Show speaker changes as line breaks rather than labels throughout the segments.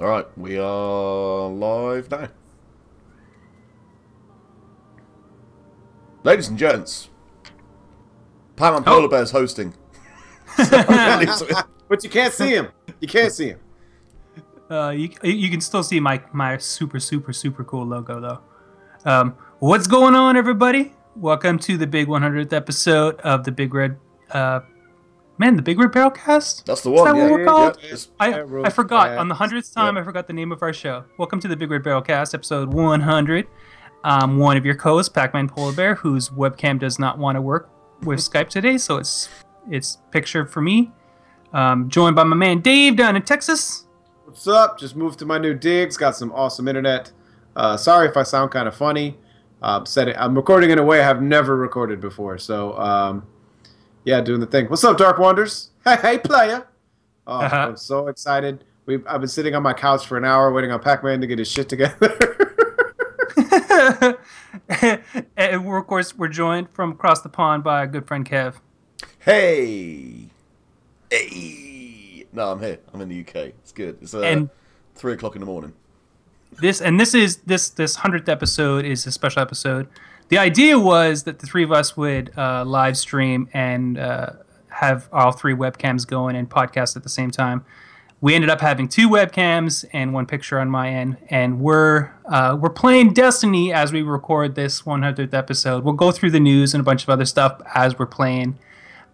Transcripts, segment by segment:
Alright, we are live now. Ladies and gents, Pam and Polar Bear's hosting.
But you can't see him. You can't see him.
You can still see my super cool logo though. What's going on, everybody? Welcome to the big 100th episode of the Big Red. The Big Red Barrelcast.
That's the one.
Is that what we're called?
Yeah.
I forgot on the 100th time. I forgot the name of our show. Welcome to the Big Red Barrelcast, episode 100. I'm one of your co-hosts, Pac-Man Polar Bear, whose webcam does not want to work with Skype today, so it's picture for me. Joined by my man Dave down in Texas.
What's up? Just moved to my new digs. Got some awesome internet. Sorry if I sound kind of funny. I'm recording in a way I have never recorded before. So, yeah, doing the thing. What's up, Dark Wonders? Hey, player. Oh, I'm so excited. I've been sitting on my couch for an hour waiting on Pac-Man to get his shit together.
And of course, we're joined from across the pond by a good friend Kev.
Hey! No, I'm here. I'm in the UK. It's good. It's 3 o'clock in the morning.
This 100th episode is a special episode. The idea was that the three of us would live stream and have all three webcams going and podcast at the same time. We ended up having 2 webcams and 1 picture on my end, and we're playing Destiny as we record this 100th episode. We'll go through the news and a bunch of other stuff as we're playing.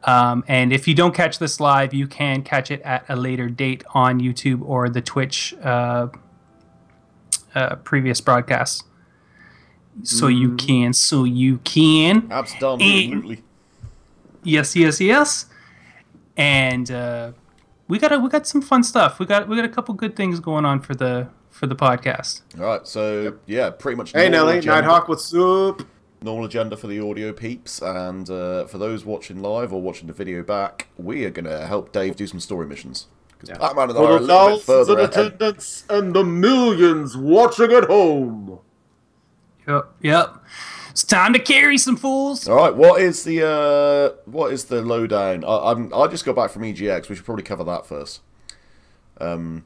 And if you don't catch this live, you can catch it at a later date on YouTube or the Twitch previous broadcasts. So you can.
Absolutely.
Yes. And we got some fun stuff. We got a couple good things going on for the podcast.
All right, so yeah, pretty much.
Hey Nelly, Nighthawk, what's up?
Normal agenda for the audio peeps, and for those watching live or watching the video back, we are gonna help Dave do some story missions because Pac-Man and I are a little bit further ahead.
Attendance and the millions watching at home.
Yep. It's time to carry some fools.
All right, what is the lowdown? I just got back from EGX. We should probably cover that first. It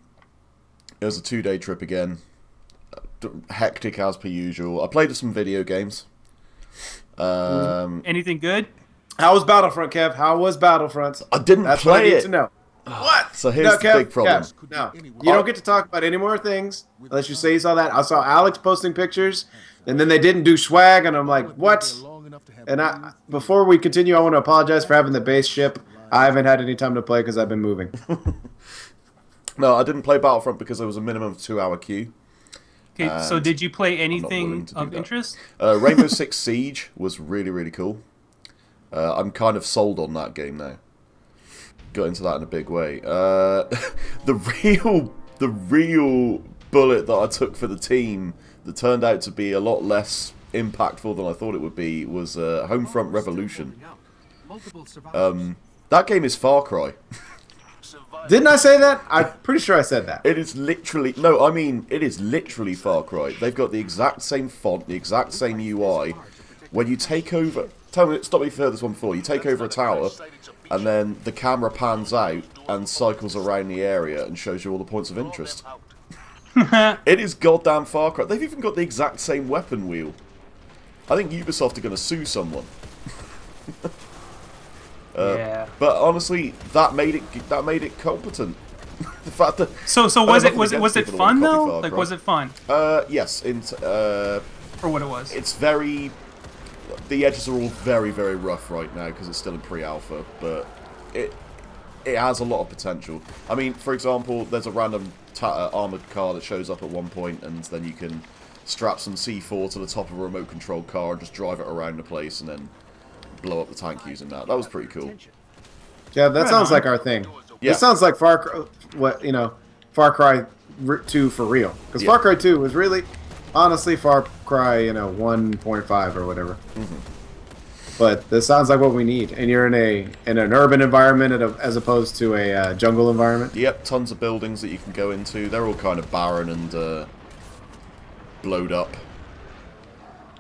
was a 2-day trip again. Hectic as per usual. I played some video games.
Anything good?
How was Battlefront, Kev? How was Battlefront?
I didn't
That's
play
what I need
it.
to know. What?
So here's the big problem.
Kev, no, you don't get to talk about any more things unless you say you saw that. I saw Alex posting pictures, and then they didn't do swag, and I'm like, what? And before we continue, I want to apologize for having the base ship. I haven't had any time to play because I've been moving.
No, I didn't play Battlefront because there was a minimum of 2-hour queue.
Okay, so did you play anything of interest?
Rainbow Six Siege was really, really cool. I'm kind of sold on that game now. Got into that in a big way. The real bullet that I took for the team that turned out to be a lot less impactful than I thought it would be was Homefront Revolution. That game is Far Cry.
Didn't I say that? I'm pretty sure I said that.
It is literally... No, I mean, it is literally Far Cry. They've got the exact same font, the exact same UI. When you take over... Stop me if you've heard this one before. You take over a tower, and then the camera pans out and cycles around the area and shows you all the points of interest. It is goddamn Far Cry. They've even got the exact same weapon wheel. I think Ubisoft are going to sue someone.
Yeah.
But honestly, that made it competent. The fact that
so was it fun though? Like, was it fun?
Yes.
For what it was.
It's very. The edges are all very, very rough right now because it's still in pre-alpha, but it has a lot of potential. I mean, for example, there's a random armored car that shows up at one point, and then you can strap some C4 to the top of a remote-controlled car and just drive it around the place, and then blow up the tank using that. That was pretty cool.
Yeah, that sounds like our thing.
Yeah.
It sounds like Far Cry 2 for real. Because Far Cry 2 was really, honestly, Far Cry 1.5 or whatever. But this sounds like what we need. And you're in an urban environment as opposed to a jungle environment.
Yep, tons of buildings that you can go into. They're all kind of barren and blowed up.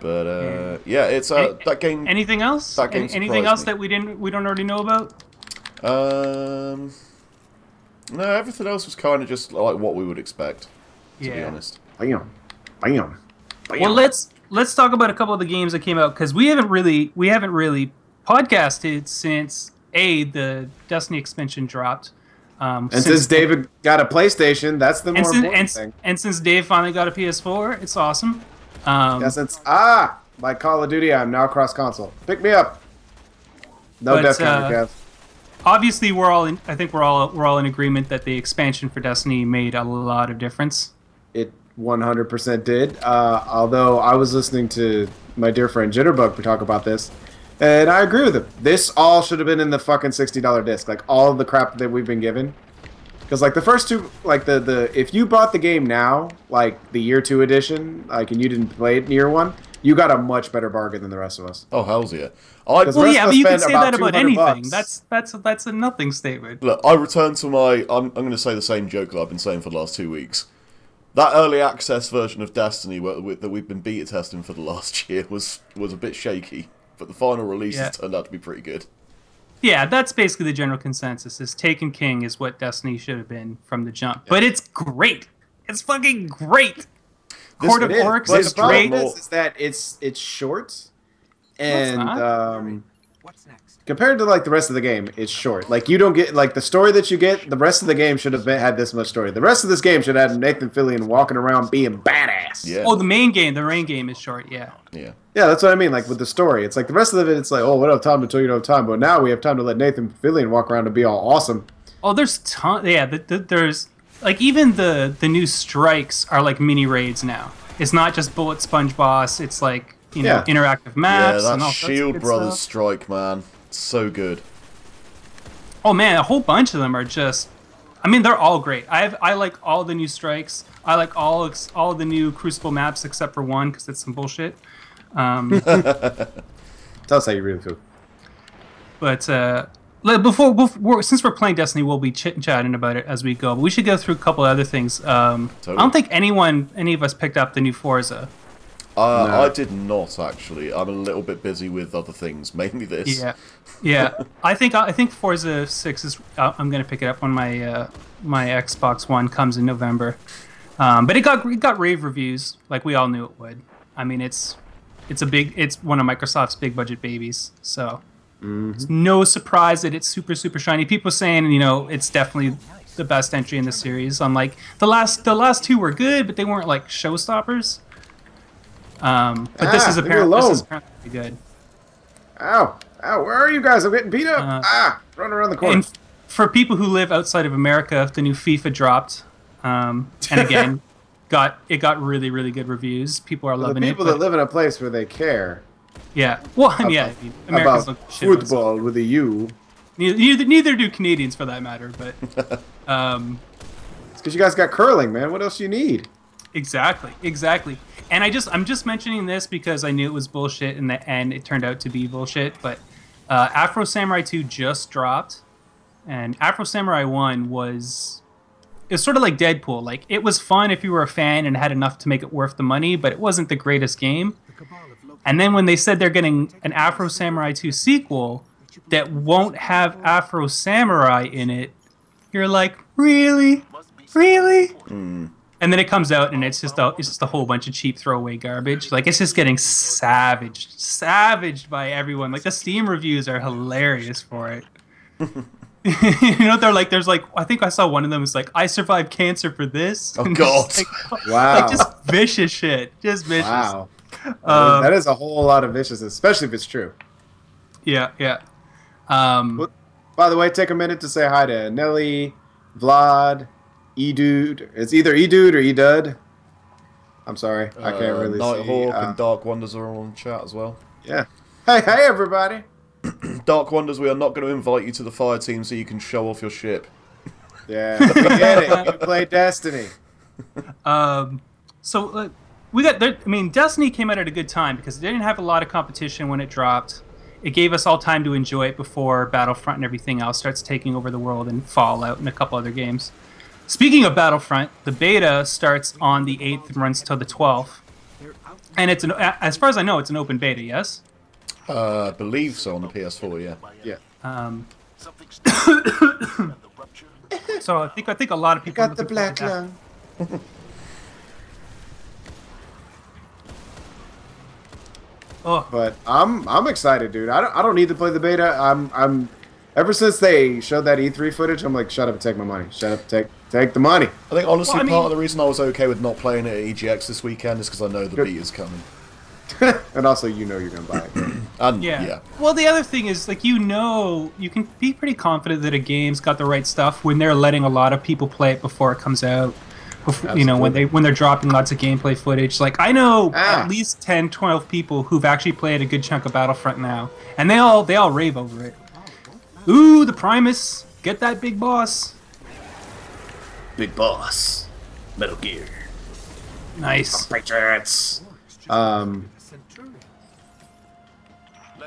But yeah, it's that game.
Anything else?
That game
anything else
me.
that we don't already know about?
No, everything else was kind of just like what we would expect, to be honest.
Bam. Bam. Bam.
Well, let's talk about a couple of the games that came out, because we haven't really podcasted since the Destiny expansion dropped.
And since David got a PlayStation, that's the more important thing.
And since Dave finally got a PS4, it's awesome.
Since by Call of Duty, I'm now cross console. Pick me up. No death counter, Kev.
Obviously, I think we're all in agreement that the expansion for Destiny made a lot of difference.
It 100% did. Although I was listening to my dear friend Jitterbug talk about this, and I agree with him. This all should have been in the fucking $60 disc. Like all of the crap that we've been given. Because like the first two, like the if you bought the game now, like the year 2 edition, like and you didn't play it in year 1, you got a much better bargain than the rest of us.
Oh, hell's yeah.
Well, yeah, but you can say that about anything. That's a nothing statement.
Look, I return to my... I'm going to say the same joke that I've been saying for the last 2 weeks. That early access version of Destiny that we've been beta testing for the last year was a bit shaky, but the final release has turned out to be pretty good.
Yeah, that's basically the general consensus. Is Taken King is what Destiny should have been from the jump. Yeah. But it's great. It's fucking great. Court of Orcs is great.
The problem is that it's short, and what's next? Compared to like the rest of the game, it's short. Like you don't get like the story that you get. The rest of the game should have had this much story. The rest of this game should have had Nathan Fillion walking around being badass.
Yeah. Oh, the main game is short. Yeah.
Yeah.
Yeah, that's what I mean. Like with the story, it's like the rest of it. It's like, oh, we don't have time until you don't have time. But now we have time to let Nathan Fillion walk around and be all awesome.
Oh, there's ton. Yeah, there's like even the new strikes are like mini raids now. It's not just bullet sponge boss. It's like interactive maps.
Yeah,
and all
Shield Brothers
stuff.
strike, man, it's so good.
Oh man, a whole bunch of them are just. I mean, they're all great. I like all the new strikes. I like all the new Crucible maps except for one because it's some bullshit.
Tell us how you really feel.
But before since we're playing Destiny, we'll be chit-chatting about it as we go. But we should go through a couple other things. Totally. I don't think any of us picked up the new Forza.
No. I did not actually. I'm a little bit busy with other things, mainly this.
Yeah. I think Forza 6 is. I'm gonna pick it up when my Xbox One comes in November. But it got rave reviews, like we all knew it would. I mean, it's one of Microsoft's big budget babies, so it's no surprise that it's super super shiny. People saying it's definitely the best entry in the series. Unlike the last two were good, but they weren't like showstoppers. But this is apparently good.
Ow! Where are you guys? I'm getting beat up. Run around the corner.
And for people who live outside of America, the new FIFA dropped, and again. It got really really good reviews. People are loving it.
The people that live in a place where they care.
Yeah. Well, Americans
about football with a U.
Neither do Canadians for that matter. But
it's because you guys got curling, man. What else do you need?
Exactly. And I'm just mentioning this because I knew it was bullshit, and it turned out to be bullshit. But Afro Samurai 2 just dropped, and Afro Samurai 1 was. It's sort of like Deadpool. Like it was fun if you were a fan and had enough to make it worth the money, but it wasn't the greatest game. And then when they said they're getting an Afro Samurai 2 sequel that won't have Afro Samurai in it, you're like, really? And then it comes out and it's just a whole bunch of cheap throwaway garbage. Like it's just getting savaged by everyone. Like the Steam reviews are hilarious for it. They're like, there's like, I think I saw one of them was like, I survived cancer for this.
Oh god!
Wow!
Like just vicious shit, just vicious.
Wow! That is a whole lot of vicious, especially if it's true.
Yeah.
Well, by the way, take a minute to say hi to Nelly, Vlad, E-Dude. It's either E-Dude or E-Dud. I'm sorry, I can't really see.
Nighthawk and Dark Wonders are on chat as well.
Yeah. Hey, everybody.
Dark Wonders, we are not going to invite you to the fire team so you can show off your ship.
Yeah, we get it. You play Destiny.
So we got there. I mean, Destiny came out at a good time because it didn't have a lot of competition when it dropped. It gave us all time to enjoy it before Battlefront and everything else starts taking over the world, and Fallout and a couple other games. Speaking of Battlefront, the beta starts on the 8th and runs till the 12th, and as far as I know, it's an open beta. Yes.
I believe so on the PS4, yeah.
Yeah.
So I think a lot of people
Got the black lung.
Oh,
But I'm excited, dude. I don't need to play the beta. I'm ever since they showed that E3 footage, I'm like, shut up and take my money. Shut up, take the money.
I think honestly,
Well, I mean-
part of the reason I was okay with not playing it at EGX this weekend is because I know the
Good.
beta's coming.
And also, you know you're gonna buy it.
And
yeah.
yeah.
Well, the other thing is, like, you can be pretty confident that a game's got the right stuff when they're letting a lot of people play it before it comes out. Before, you know, when they're dropping lots of gameplay footage. Like, I know at least 10, 12 people who've actually played a good chunk of Battlefront now, and they all rave over it. Ooh, the Primus, get that big boss.
Big boss, Metal Gear,
Nice.
Patriots.
Let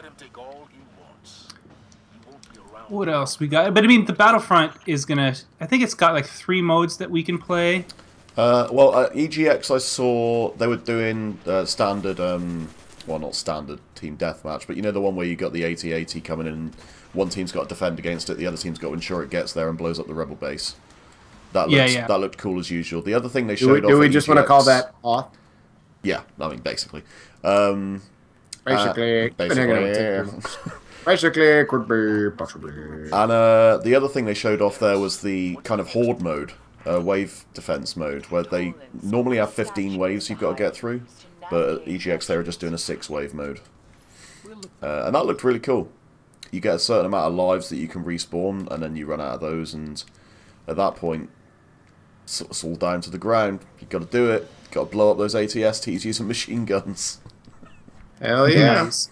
him take all he wants. He won't be around.
What else we got? But I mean, the Battlefront is gonna. I think it's got like 3 modes that we can play.
Well, at EGX I saw they were doing standard, well, not standard team deathmatch, but you know the one where you got the 80-80 coming in, and one team's got to defend against it, the other team's got to ensure it gets there and blows up the rebel base. That looked cool as usual. The other thing they showed off.
Do we
at
just
EGX,
want to call that off?
Yeah, I mean basically.
Basically, basically, could be possibly.
And the other thing they showed off there was the kind of horde mode, wave defense mode, where they normally have 15 waves you've got to get through, but at EGX they were just doing a 6-wave mode. And that looked really cool. You get a certain amount of lives that you can respawn, and then you run out of those, and at that point, it's all down to the ground. You've got to do it. You've got to blow up those ATSTs using machine guns.
Hell yeah.
Nice.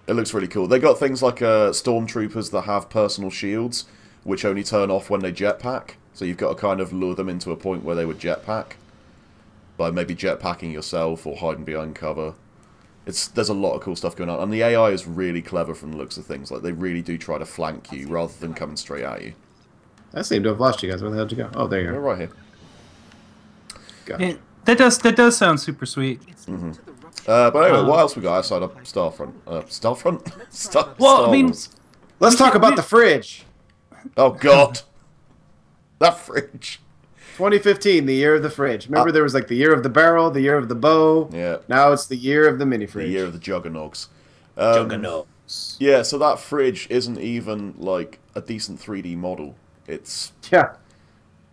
It looks really cool. They got things like stormtroopers that have personal shields, which only turn off when they jetpack. So you've got to kind of lure them into a point where they would jetpack, by maybe jetpacking yourself or hiding behind cover. There's a lot of cool stuff going on, and the AI is really clever from the looks of things. Like, they really do try to flank you rather than coming straight at you.
I seem to have lost you guys. Where the hell did you go? Oh, there you
You're
go.
right here.
Gotcha.
That does sound super sweet.
But anyway, what else we got outside of Starfront? Starfront? Star
I mean-
Wars.
Let's talk about the fridge.
Oh god, that fridge.
2015, the year of the fridge. Remember, there was like the year of the barrel, the year of the bow.
Yeah.
Now it's the year of the mini fridge.
The year of the juggernauts.
Juggernauts.
Yeah, so that fridge isn't even like a decent 3D model. It's
Yeah.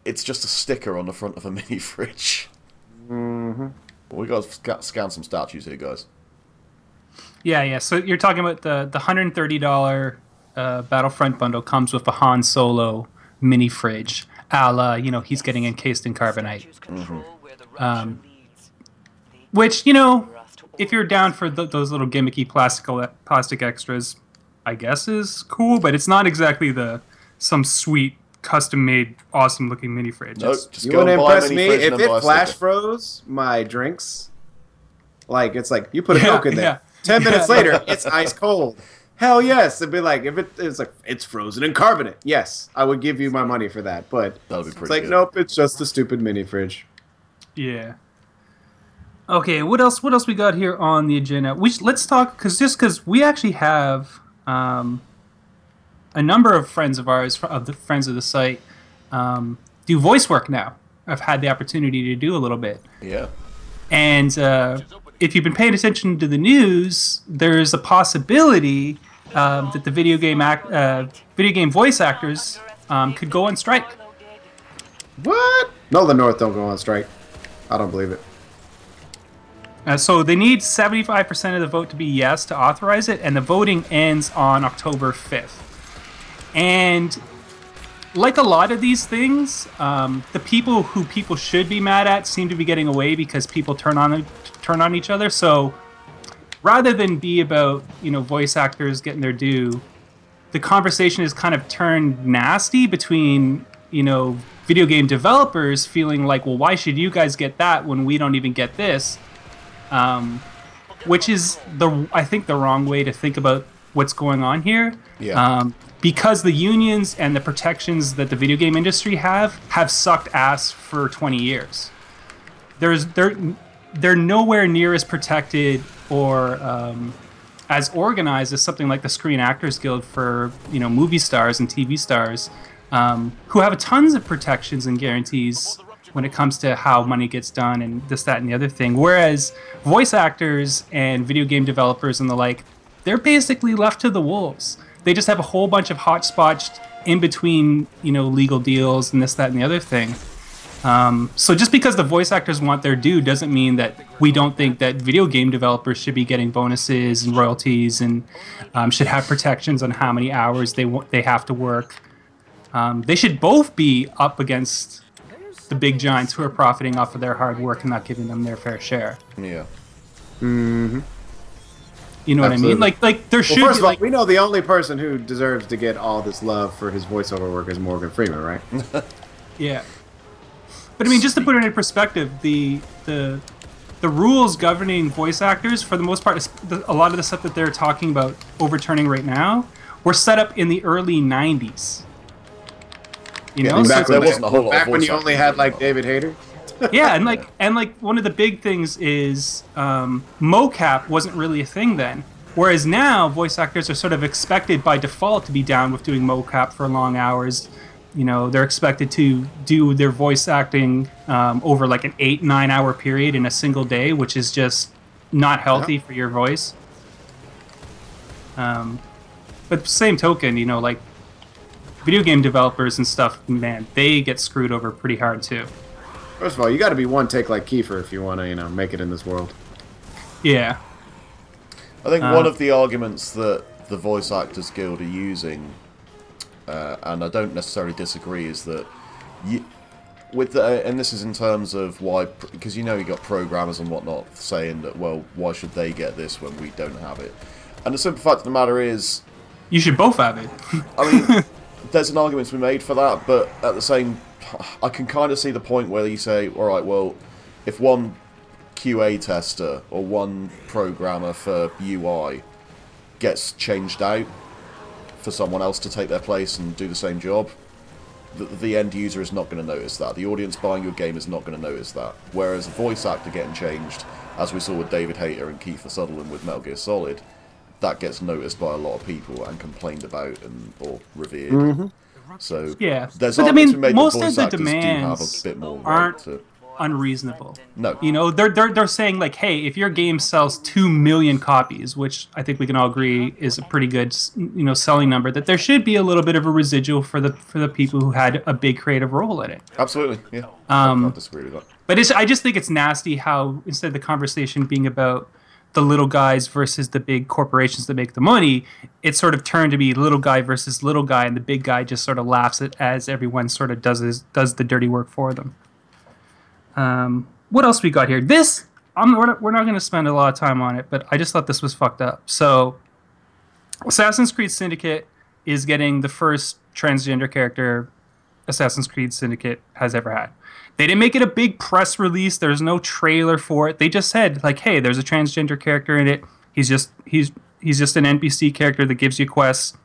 just a sticker on the front of a mini fridge. Mm-hmm. Well, we got to scan some statues here, guys.
Yeah. So you're talking about the $130 Battlefront bundle comes with a Han Solo mini fridge, a la, you know, he's getting encased in carbonite. Which, you know, if you're down for those little gimmicky plastic extras, I guess is cool, but it's not exactly some sweet, custom-made, awesome-looking mini fridge.
Nope,
It's-
just
You
go
want to
and buy a
impress
mini
me?
fridge and
If
then buy
it
a
flash
sticker.
froze my drinks, like, it's like, you put a
Yeah,
Coke in there.
yeah.
10 minutes later, it's ice cold. Hell yes. It'd be like, if it's like, it's frozen in carbonate. Yes, I would give you my money for that. But
That'll be
it's
pretty
like,
good.
nope, it's just a stupid mini fridge.
Yeah. Okay, what else we got here on the agenda? Let's talk, because we actually have a number of friends of ours, of the friends of the site, do voice work now. I've had the opportunity to do a little bit.
Yeah.
And if you've been paying attention to the news, there's a possibility that the video game voice actors could go on strike.
What? No, the North don't go on strike. I don't believe it.
So they need 75% of the vote to be yes to authorize it, and the voting ends on October 5th. And like a lot of these things, the people who people should be mad at seem to be getting away because people turn on each other. So rather than be about, you know, voice actors getting their due, the conversation is kind of turned nasty between, you know, video game developers feeling like, well, why should you guys get that when we don't even get this? Which is I think the wrong way to think about what's going on here.
Yeah.
Because the unions and the protections that the video game industry have sucked ass for 20 years. They're nowhere near as protected or as organized as something like the Screen Actors Guild for, you know, movie stars and TV stars. who have tons of protections and guarantees when it comes to how money gets done and this, that, and the other thing. Whereas voice actors and video game developers and the like, they're basically left to the wolves. They just have a whole bunch of hotspots in between, legal deals and this, that, and the other thing. So just because the voice actors want their due doesn't mean that we don't think that video game developers should be getting bonuses and royalties and should have protections on how many hours they have to work. They should both be up against the big giants who are profiting off of their hard work and not giving them their fair share.
Yeah.
Mm-hmm.
You know
Absolutely.
what I mean? Like there should
First
be,
of all, we know the only person who deserves to get all this love for his voiceover work is Morgan Freeman, right?
yeah. But I mean, just to put it in perspective, the rules governing voice actors, for the most part, a lot of the stuff that they're talking about overturning right now, were set up in the early '90s.
Back
there wasn't a whole lot of
back when
voice
you only
acting
had
going
like
on.
David Hayter.
Yeah, and one of the big things is mocap wasn't really a thing then. Whereas now, voice actors are sort of expected by default to be down with doing mocap for long hours. They're expected to do their voice acting over like an 8-9 hour period in a single day, which is just not healthy for your voice. But same token, like video game developers and stuff, man, they get screwed over pretty hard too.
First of all, you got to be one take like Kiefer if you want to, make it in this world.
Yeah.
I think one of the arguments that the Voice Actors Guild are using, and I don't necessarily disagree, is that and this is in terms of why, because you got programmers and whatnot saying that, well, why should they get this when we don't have it? And the simple fact of the matter is,
you should both have it.
I mean, there's an argument to be made for that, but at the same, I can kind of see the point where you say, all right, well, if one QA tester or one programmer for UI gets changed out for someone else to take their place and do the same job, the end user is not going to notice that. The audience buying your game is not going to notice that. Whereas a voice actor getting changed, as we saw with David Hayter and Kiefer Sutherland with Metal Gear Solid, that gets noticed by a lot of people and complained about or revered.
Mm-hmm.
So
yeah,
there's
but I
arguments
mean,
to be made
most
that
of
voice
the
actors do have a
demands
bit more right
aren't
to...
unreasonable.
No.
They're saying like, hey, if your game sells 2 million copies, which I think we can all agree is a pretty good, selling number, that there should be a little bit of a residual for the people who had a big creative role in it.
Absolutely, yeah. I can't disagree with that.
But I just think it's nasty how instead of the conversation being about the little guys versus the big corporations that make the money, it's sort of turned to be little guy versus little guy, and the big guy just sort of laughs at as everyone sort of does the dirty work for them. What else we got here? This, we're not going to spend a lot of time on it, but I just thought this was fucked up. So, Assassin's Creed Syndicate is getting the first transgender character Assassin's Creed Syndicate has ever had. They didn't make it a big press release. There's no trailer for it. They just said, like, hey, there's a transgender character in it. He's just an NPC character that gives you quests.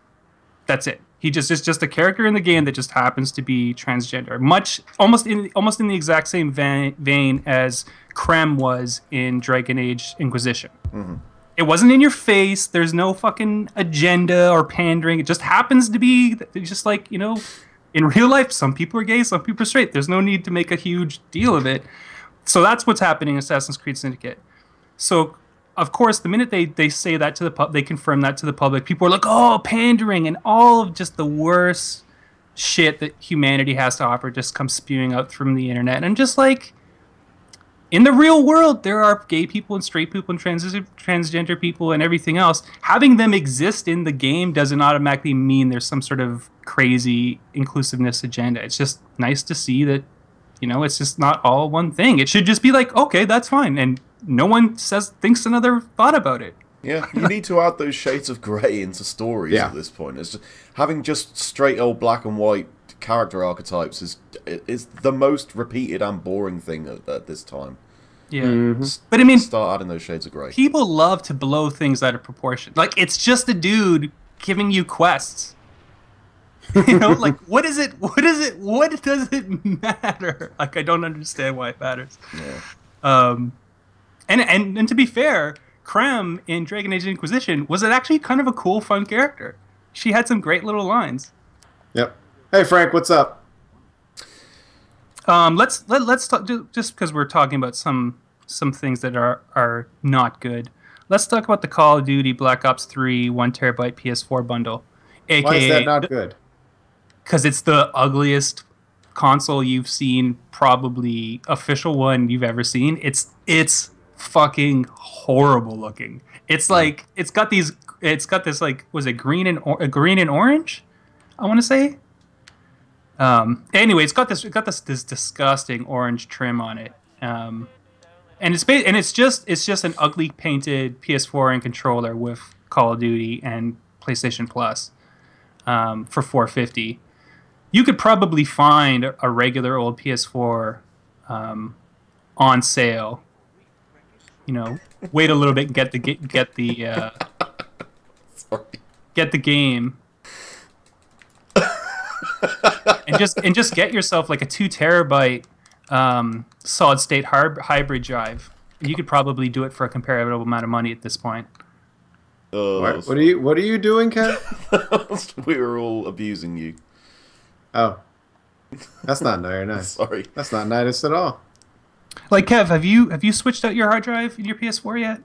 That's it. Is just a character in the game that just happens to be transgender. Almost in the exact same vein as Krem was in Dragon Age Inquisition.
Mm-hmm.
It wasn't in your face. There's no fucking agenda or pandering. It just happens to be just like, in real life, some people are gay, some people are straight. There's no need to make a huge deal of it. So that's what's happening in Assassin's Creed Syndicate. So, of course, the minute they say that to the they confirm that to the public, people are like, oh, pandering, and all of just the worst shit that humanity has to offer just comes spewing out from the internet. And I'm just like, in the real world, there are gay people and straight people and transgender people and everything else. Having them exist in the game doesn't automatically mean there's some sort of crazy inclusiveness agenda. It's just nice to see that, it's just not all one thing. It should just be like, okay, that's fine. And no one thinks another thought about it.
Yeah, you need to add those shades of grey into stories at this point. It's just, having just straight old black and white character archetypes is the most repeated and boring thing at this time.
Yeah,
mm-hmm.
But I mean,
start adding those shades of grey.
People love to blow things out of proportion. Like, it's just a dude giving you quests. Like, what is it? What does it matter? Like, I don't understand why it matters.
Yeah.
And to be fair, Krem in Dragon Age Inquisition was actually kind of a cool, fun character. She had some great little lines.
Yep. Hey, Frank, what's up?
Let's talk, just because we're talking about some things that are not good. Let's talk about the Call of Duty Black Ops 3 1 TB PS4 bundle,
Why is that
aka
not good?
because it's the ugliest console you've seen, probably official one you've ever seen. It's fucking horrible looking. It's like it's got this like, was it green and orange? I want to say. Anyway, it's got this disgusting orange trim on it. And it's just an ugly painted PS4 and controller with Call of Duty and PlayStation Plus for $450. You could probably find a regular old PS4 on sale. You know, wait a little bit and get the game. and just get yourself like a 2 TB solid state hybrid drive. You could probably do it for a comparable amount of money at this point.
What are you doing, Kev?
We were all abusing you.
Oh, that's not very nice.
Sorry,
that's not nice at all.
Like, Kev, have you switched out your hard drive in your PS4 yet?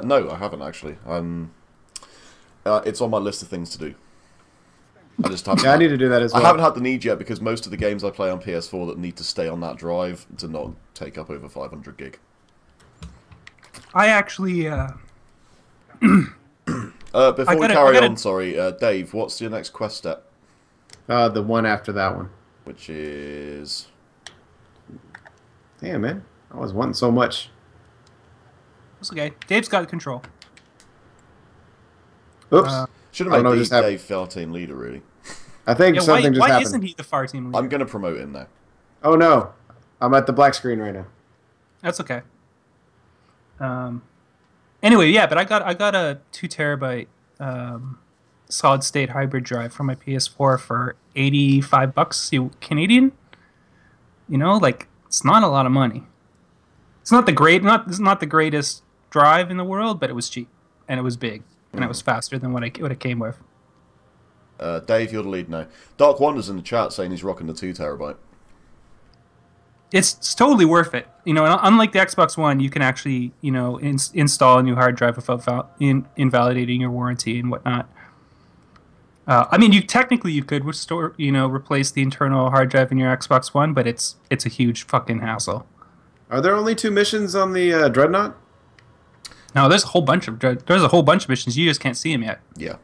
No, I haven't actually. It's on my list of things to do. I just haven't.
Yeah, I need to do that as well.
I haven't had the need yet because most of the games I play on PS4 that need to stay on that drive do not take up over 500 gig.
I actually.
Before we carry on, sorry, Dave, what's your next quest step?
The one after that one.
Which is...
Damn, man. I was wanting so much.
It's okay. Dave's got control.
Oops.
Should have made Dave FAR team leader, really.
I think something just happened.
Why isn't he the FAR team leader?
I'm going to promote him now.
Oh, no. I'm at the black screen right now.
That's okay. Anyway, yeah, but I got a 2 TB solid state hybrid drive for my PS4 for $85 Canadian. You know, like, it's not a lot of money. It's not the greatest drive in the world, but it was cheap and it was big and it was faster than what it came with.
Dave, you're the lead now. Dark Wander's in the chat saying he's rocking the 2 TB.
It's totally worth it. You know, unlike the Xbox One, you can actually, you know, install a new hard drive without invalidating your warranty and whatnot. I mean, you could restore, you know, replace the internal hard drive in your Xbox One, but it's a huge fucking hassle.
Are there only 2 missions on the Dreadnought?
No, there's a whole bunch of missions. You just can't see them yet.
Yeah.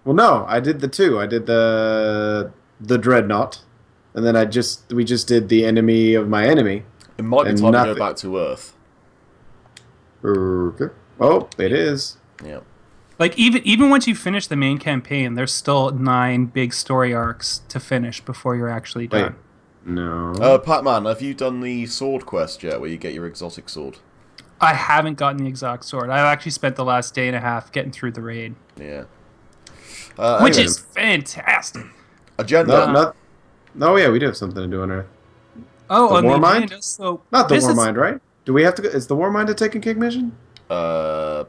Well, no, I did the 2. I did the Dreadnought, and then we just did the enemy of my enemy.
It might be time to go back to Earth.
Okay. Oh, it is.
Yeah.
Like, even once you finish the main campaign, there's still 9 big story arcs to finish before you're actually done.
Wait. No.
Pac-Man, have you done the sword quest yet, where you get your exotic sword?
I haven't gotten the exact sword. I've actually spent the last day and a half getting through the raid.
Yeah.
Which is fantastic.
Agenda.
No, yeah, we do have something to do on Earth.
Oh,
the Warmind?
So
not the Warmind, right? Do we have to go? Is the Warmind a Taken King mission?
No.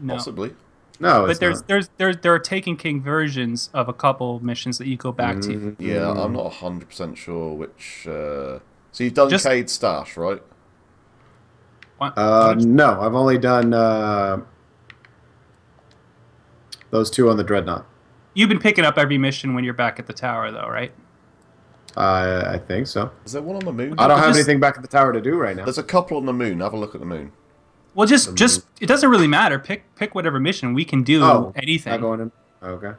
Possibly.
No,
but there are Taken King versions of a couple missions that you go back to.
Yeah, I'm not 100% sure which... So you've done Cade Stash, right?
No, I've only done those 2 on the Dreadnought.
You've been picking up every mission when you're back at the tower, though, right?
I think so.
Is there one on the moon?
I don't have anything back at the tower to do right now.
There's a couple on the moon. Have a look at the moon.
Well, just it doesn't really matter. Pick whatever mission. We can do anything.
Not going in. Okay.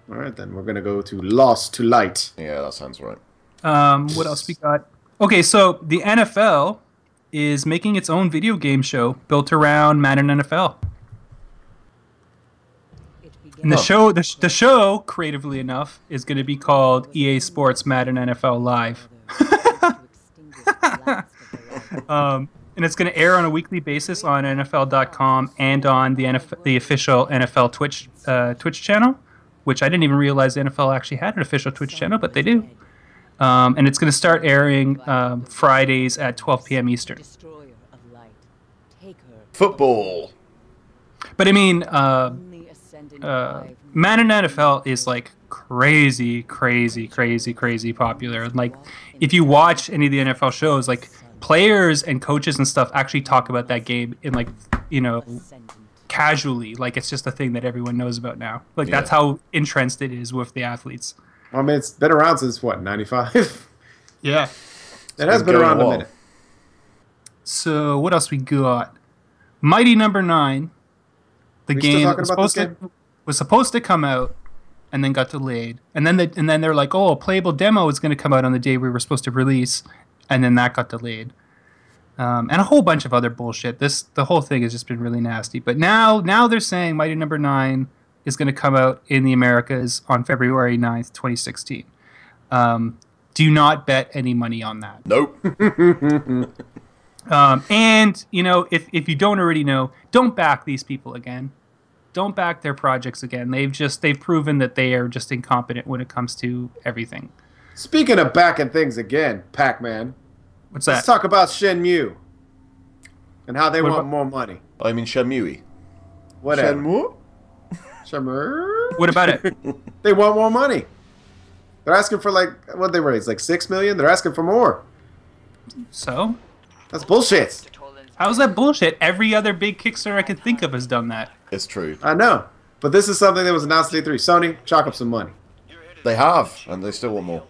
All right, then. We're going to go to Lost to Light.
Yeah, that sounds right.
What else we got? Okay, so the NFL is making its own video game show built around Madden NFL. And the show, creatively enough, is going to be called EA Sports Madden NFL Live. And it's going to air on a weekly basis on NFL.com and on the official NFL Twitch channel, which I didn't even realize the NFL actually had an official Twitch channel, but they do. And it's going to start airing Fridays at 12 p.m. Eastern.
Football.
But I mean, Madden NFL is like crazy popular. Like, if you watch any of the NFL shows, like players and coaches and stuff actually talk about that game in like, casually. Like, it's just a thing that everyone knows about now. Like, that's how entrenched it is with the athletes.
I mean, it's been around since what, 95?
Yeah.
It has been around a minute.
So what else we got? Mighty Number 9. The game was supposed to come out and then got delayed. And then they're like, "Oh, a playable demo is going to come out on the day we were supposed to release," and then that got delayed. And a whole bunch of other bullshit. The whole thing has just been really nasty. But now they're saying Mighty Number 9 is going to come out in the Americas on February 9th, 2016. Do not bet any money on that.
Nope.
And, if you don't already know, don't back these people again. Don't back their projects again. They've proven that they are just incompetent when it comes to everything.
Speaking of backing things again, Pac-Man.
What's that?
Let's talk about Shenmue and how they want more money.
I mean Shenmue.
Whatever.
Shenmue?
What about it?
They want more money. They're asking for what they raised, like $6 million? They're asking for more.
So?
That's bullshit.
How's that bullshit? Every other big Kickstarter I could think of has done that.
It's true.
I know. But this is something that was announced at E3. Sony, chalk up some money.
They have, and they still want more.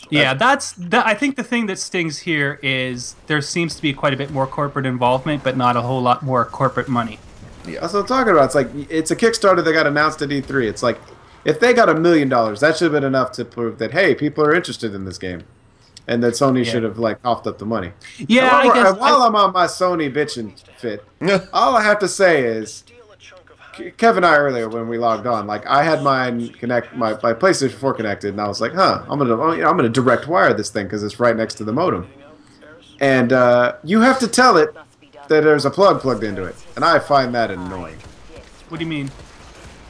Yeah, I think the thing that stings here is there seems to be quite a bit more corporate involvement, but not a whole lot more corporate money.
Yeah.
That's what I'm talking about. It's like, it's a Kickstarter that got announced at E3. It's like, if they got $1 million, that should have been enough to prove that, hey, people are interested in this game. And that Sony should have, coughed up the money.
Yeah,
I guess. While I'm on my Sony bitching fit, all I have to say is, Kevin and I earlier when we logged on, I had my PlayStation 4 connected, and I was like, I'm gonna direct wire this thing because it's right next to the modem. And you have to tell it that there's a plug plugged into it, and I find that annoying.
What do you mean?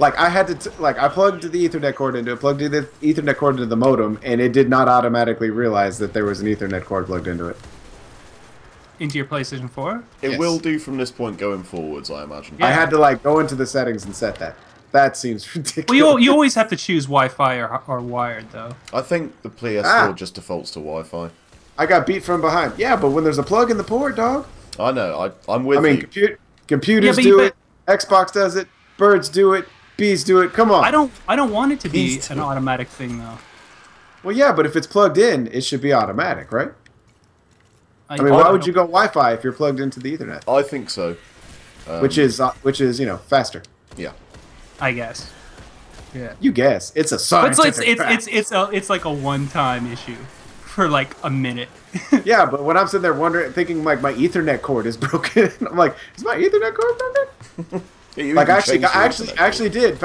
I had to I plugged the Ethernet cord into it, plugged the Ethernet cord into the modem, and it did not automatically realize that there was an Ethernet cord plugged into it.
Into your PlayStation 4?
It will do from this point going forwards, I imagine.
Yeah. I had to go into the settings and set that. That seems ridiculous.
Well, you always have to choose Wi-Fi or wired, though.
I think the PS4 just defaults to Wi-Fi.
I got beat from behind. Yeah, but when there's a plug in the port, dog.
I know. I'm with you.
I mean, computers do it. Xbox does it. Birds do it. Bees do it. Come on.
I don't want it to be an automatic thing, though.
Well, yeah, but if it's plugged in, it should be automatic, right? I mean, why would you go Wi-Fi if you're plugged into the Ethernet?
I think so.
Which is faster.
Yeah.
I guess. Yeah.
You guess. It's a scientific fact.
It's like a one-time issue for a minute.
Yeah, but when I'm sitting there thinking my Ethernet cord is broken, I'm like, is my Ethernet cord broken? I actually did.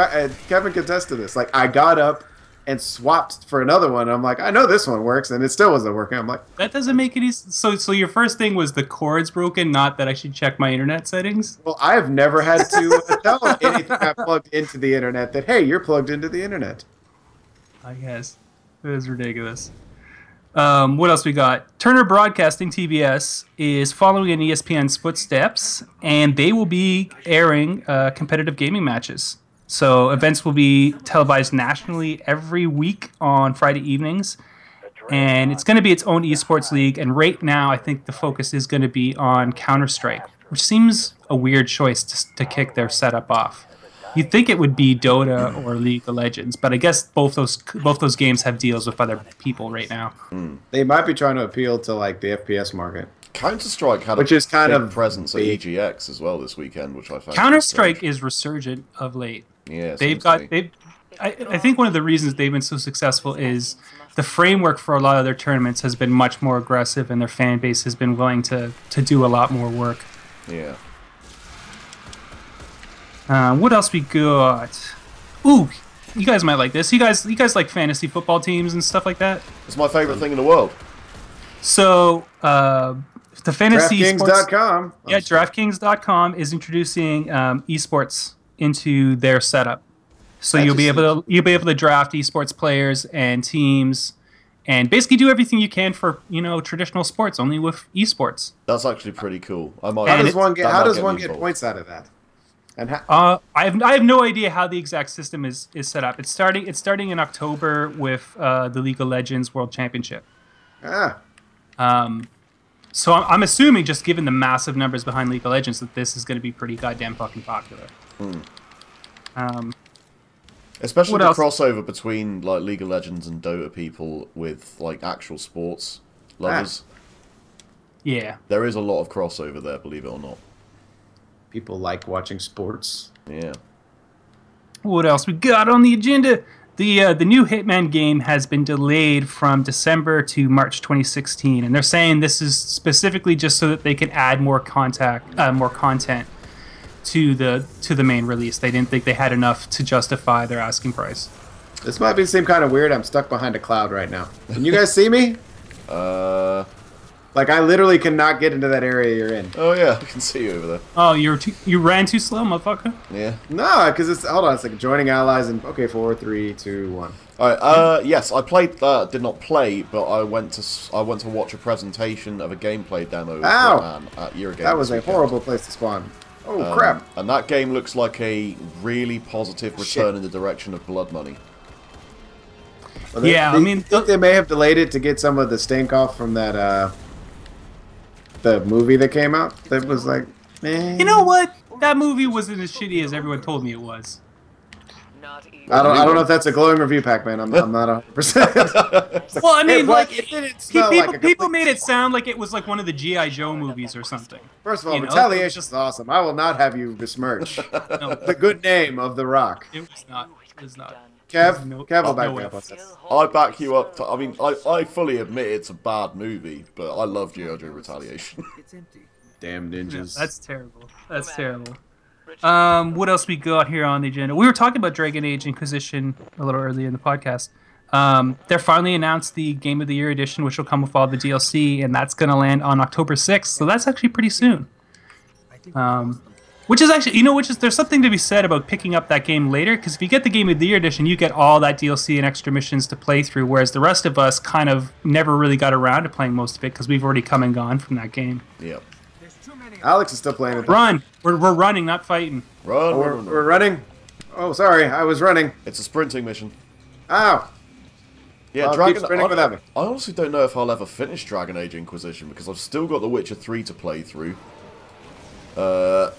Kevin can attest to this. I got up and swapped for another one. I'm like, I know this one works, and it still wasn't working. I'm like,
that doesn't make any sense. So your first thing was the cord's broken, not that I should check my internet settings?
Well, I have never had to tell anything I plugged into the internet that, hey, you're plugged into the internet.
I guess. It is ridiculous. What else we got? Turner Broadcasting, TBS, is following in ESPN's footsteps, and they will be airing competitive gaming matches. So events will be televised nationally every week on Friday evenings, and it's going to be its own esports league. And right now, I think the focus is going to be on Counter-Strike, which seems a weird choice to kick their setup off. You'd think it would be Dota or League of Legends, but I guess both those games have deals with other people right now.
They might be trying to appeal to the FPS market.
Counter-Strike had a presence at EGX as well this weekend, which I found.
Counter-Strike is resurgent of late.
Yeah,
I think one of the reasons they've been so successful is the framework for a lot of their tournaments has been much more aggressive, and their fan base has been willing to do a lot more work.
Yeah.
What else we got? Ooh, you guys might like this. You guys like fantasy football teams and stuff like that?
It's my favorite thing in the world.
So, the fantasy
DraftKings.com.
DraftKings.com is introducing esports into their setup. So you'll be able to draft esports players and teams, and basically do everything you can for traditional sports, only with esports.
That's actually pretty cool.
How does one get points out of that? And
I have no idea how the exact system is set up. It's starting in October with the League of Legends World Championship. So I'm assuming, just given the massive numbers behind League of Legends, that this is going to be pretty goddamn fucking popular.
Especially the crossover between like League of Legends and Dota people with like actual sports lovers.
Yeah,
there is a lot of crossover there, believe it or not.
People like watching sports.
Yeah.
What else we got on the agenda? The new Hitman game has been delayed from December to March 2016, and they're saying this is specifically just so that they can add more content to the main release. They didn't think they had enough to justify their asking price.
This might be seem kind of weird. I'm stuck behind a cloud right now. Can you guys see me? Like, I literally cannot get into that area you're in.
Oh yeah, I can see you over there.
Oh, you ran too slow, motherfucker.
Yeah.
No, because it's hold on. It's like joining allies and okay, 4, 3, 2, 1.
All right. Yes, I played. Did not play, but I went to watch a presentation of a gameplay demo of Hitman at Eurogame.
That was a horrible place to spawn. Oh crap!
And that game looks like a really positive return in the direction of Blood Money.
Well,
I mean,
they may have delayed it to get some of the stink off from that the movie that came out. That was like, man.
You know what? That movie wasn't as shitty as everyone told me it was.
I don't know if that's a glowing review, Pac-Man. I'm not 100%.
Well, I mean, like,
it didn't smell like
people made it sound like it was like one of the G.I. Joe movies or something.
First of all,
You know?
Retaliation is awesome. I will not have you besmirch the good name of The Rock.
It was not. It was not.
Kev,
No-
Kev will
no
back me
way.
up on this.
I back you up. I mean, I fully admit it's a bad movie, but I love G.I. Joe Retaliation.
Damn ninjas.
That's terrible. That's terrible. What else we got here on the agenda? We were talking about Dragon Age Inquisition a little earlier in the podcast. They finally announced the Game of the Year edition, which will come with all the DLC, and that's going to land on October 6th. So that's actually pretty soon. Which is actually, there's something to be said about picking up that game later, because if you get the Game of the Year edition, you get all that DLC and extra missions to play through, whereas the rest of us kind of never really got around to playing most of it because we've already come and gone from that game.
Yep.
Alex is still playing it.
Run! We're running, not fighting.
Run,
Oh,
run.
we're running. Oh, sorry, I was running.
It's a sprinting mission.
Ow!
Yeah,
Well,
Dragon.
keep sprinting without me.
I honestly don't know if I'll ever finish Dragon Age Inquisition because I've still got The Witcher 3 to play through. Metal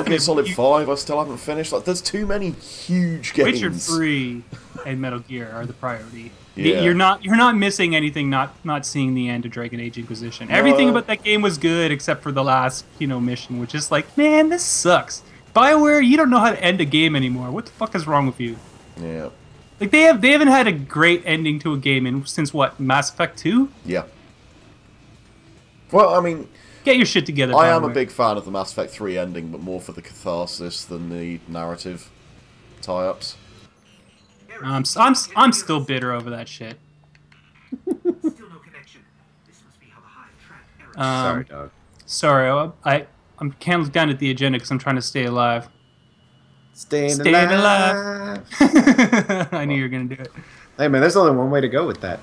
Gear Solid 5 I still haven't finished. Like, there's too many huge games.
Witcher 3 and Metal Gear are the priority.
Yeah.
You're not missing anything. Not seeing the end of Dragon Age Inquisition. Everything about that game was good except for the last mission, which is like, man, this sucks. BioWare, you don't know how to end a game anymore. What the fuck is wrong with you?
Yeah.
Like they haven't had a great ending to a game since what, Mass Effect 2?
Yeah. Well, I mean,
Get your shit together.
I am a
BioWare.
big fan of the Mass Effect 3 ending, but more for the catharsis than the narrative tie-ups.
I'm still bitter over that shit.
Sorry, dog.
Sorry, I'm can't look down at the agenda because I'm trying to stay alive.
Staying
alive. I knew you were gonna do it.
Hey man, there's only one way to go with that.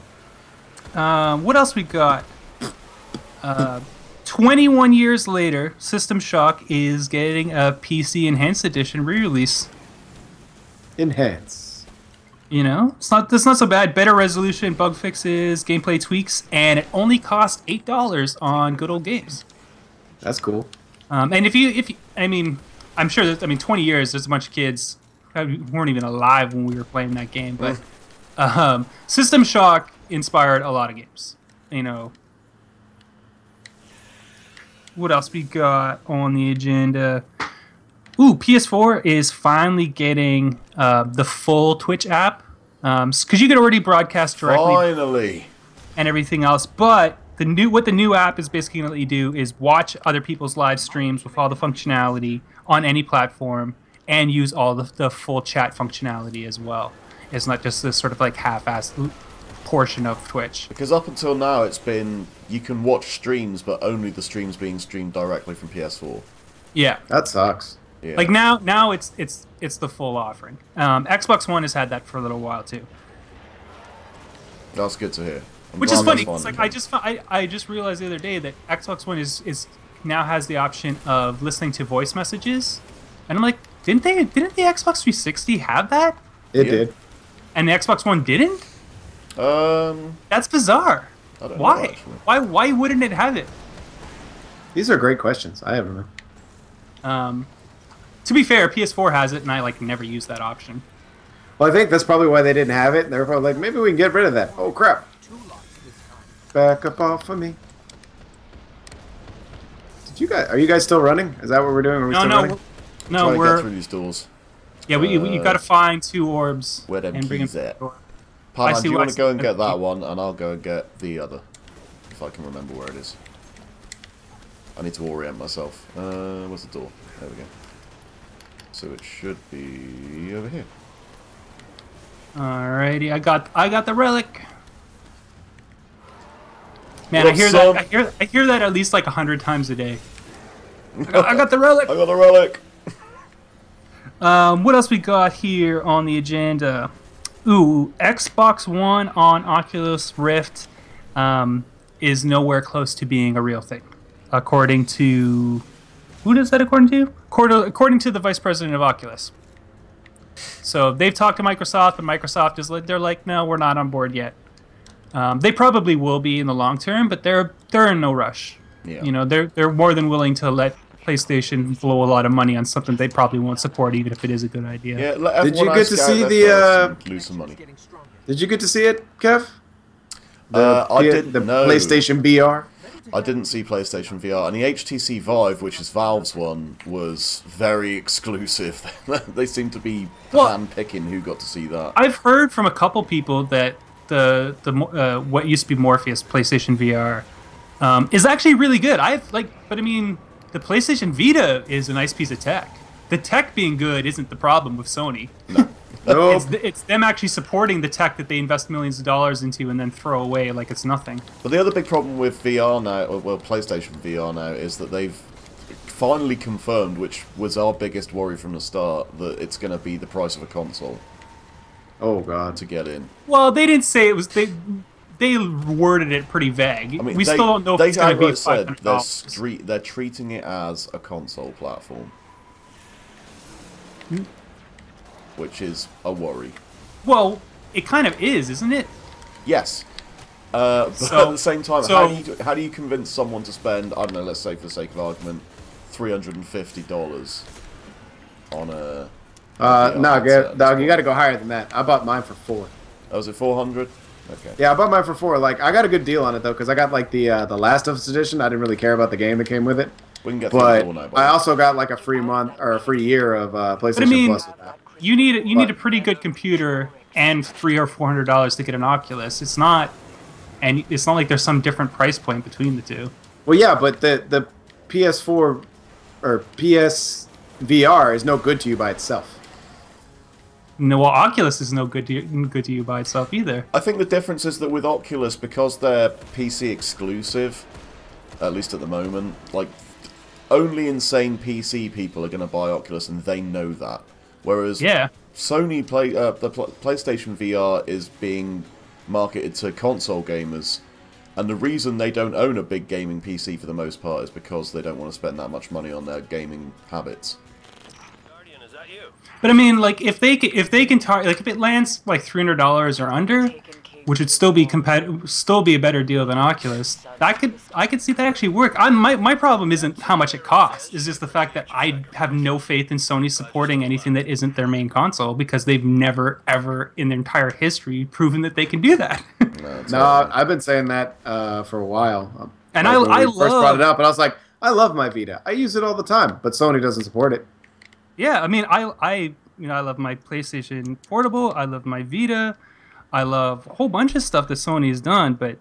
What else we got? 21 years later, System Shock is getting a PC Enhanced Edition re-release.
Enhance.
You know, that's not so bad. Better resolution, bug fixes, gameplay tweaks, and it only costs $8 on Good Old Games.
That's cool.
And if you, I mean, I'm sure that 20 years. There's a bunch of kids who weren't even alive when we were playing that game. But System Shock inspired a lot of games. You know. What else we got on the agenda? Ooh, PS4 is finally getting the full Twitch app. Because you could already broadcast directly
Finally!
and everything else. But what the new app is basically going to let you do is watch other people's live streams with all the functionality on any platform and use all the full chat functionality as well. It's not just this sort of like half-assed portion of Twitch.
Because up until now it's been, you can watch streams, but only the streams being streamed directly from PS4.
Yeah.
That sucks.
Yeah.
Like now it's the full offering. Xbox One has had that for a little while too.
That's good to hear. I'm
Which
glad
is funny.
that's
It's like
finally
I just realized the other day that Xbox One is now has the option of listening to voice messages, and I'm like, didn't the Xbox 360 have that?
It
Yeah.
did.
And the Xbox One didn't? That's bizarre.
I don't know,
Why?
actually.
Why wouldn't it have it?
These are great questions. I have them.
To be fair, PS4 has it, and I like never use that option.
Well, I think that's probably why they didn't have it. They were probably like, maybe we can get rid of that. Oh, crap. Back up off of me. Are you guys still running? Is that what we're doing? Are we still running?
No,
Trying to get through these doors.
Yeah, you got to find 2 orbs
Where them
and bring them
keys
to the
at?
door.
Parman,
see
do you
what
want
I
to go
see.
and get that one, and I'll go and get the other, if I can remember where it is. I need to orient myself. Where's the door? There we go. So it should be over here.
Alrighty, I got the relic. Man,
What's up?
I hear that at least like 100 times a day. I got the relic.
I got the relic.
What else we got here on the agenda? Ooh, Xbox One on Oculus Rift is nowhere close to being a real thing, according to who does that according to? According to the vice president of Oculus. So they've talked to Microsoft, but Microsoft is they're like, no, we're not on board yet. They probably will be in the long term, but they're in no rush.
Yeah.
You know, they're more than willing to let PlayStation blow a lot of money on something they probably won't support, even if it is a good idea.
Yeah, let
Did you
everyone
get
else
to
get out
see
there
the,
first and lose some money?
Did you get to see it, Kev?
I didn't
The
know.
PlayStation VR?
I didn't see PlayStation VR, and the HTC Vive, which is Valve's one, was very exclusive. They seem to be hand-picking who got to see that.
I've heard from a couple people that the what used to be Morpheus PlayStation VR is actually really good. But I mean, the PlayStation Vita is a nice piece of tech. The tech being good isn't the problem with Sony.
Nope.
It's them actually supporting the tech that they invest millions of dollars into and then throw away like it's nothing.
But the other big problem with VR now, well, PlayStation VR now, is that they've finally confirmed, which was our biggest worry from the start, that it's going to be the price of a console
Oh, God.
to get in.
Well, they didn't say it was. They worded it pretty vague.
I mean,
we
they,
still don't know if
they
it's going to be
outright said
$500.
they're treating it as a console platform, which is a worry.
Well, it kind of is, isn't it?
Yes. But
So-
at the same time,
so-
how do you convince someone to spend, I don't know, let's say for the sake of argument, $350 on a...
No,
headset?
dog, you got to go higher than that. I bought mine for $4.
Oh, was it 400? Okay.
Yeah, I bought mine for $4. Like, I got a good deal on it though, because I got like the Last of Us edition. I didn't really care about the game that came with it,
We can get through
but
the door now.
I also got like a free month or a free year of PlayStation
mean,
Plus with that.
You need a pretty good computer and $300 or $400 to get an Oculus. It's not like there's some different price point between the two.
Well, yeah, but the PS4 or PS VR is no good to you by itself.
No, well, Oculus is no good to you by itself either.
I think the difference is that with Oculus, because they're PC exclusive, at least at the moment, like, only insane PC people are going to buy Oculus, and they know that. Whereas
Yeah.
Sony PlayStation VR is being marketed to console gamers, and the reason they don't own a big gaming PC for the most part is because they don't want to spend that much money on their gaming habits.
But I mean, like if they can like if it lands like $300 or under, which would still be a better deal than Oculus, I could see that actually work. My problem isn't how much it costs. It's just the fact that I have no faith in Sony supporting anything that isn't their main console, because they've never ever in their entire history proven that they can do that.
No, I've been saying that for a while.
And
Like, when
I
we first brought
love
it up, and I was like, I love my Vita. I use it all the time, but Sony doesn't support it.
Yeah, I mean, I love my PlayStation Portable. I love my Vita. I love a whole bunch of stuff that Sony has done, but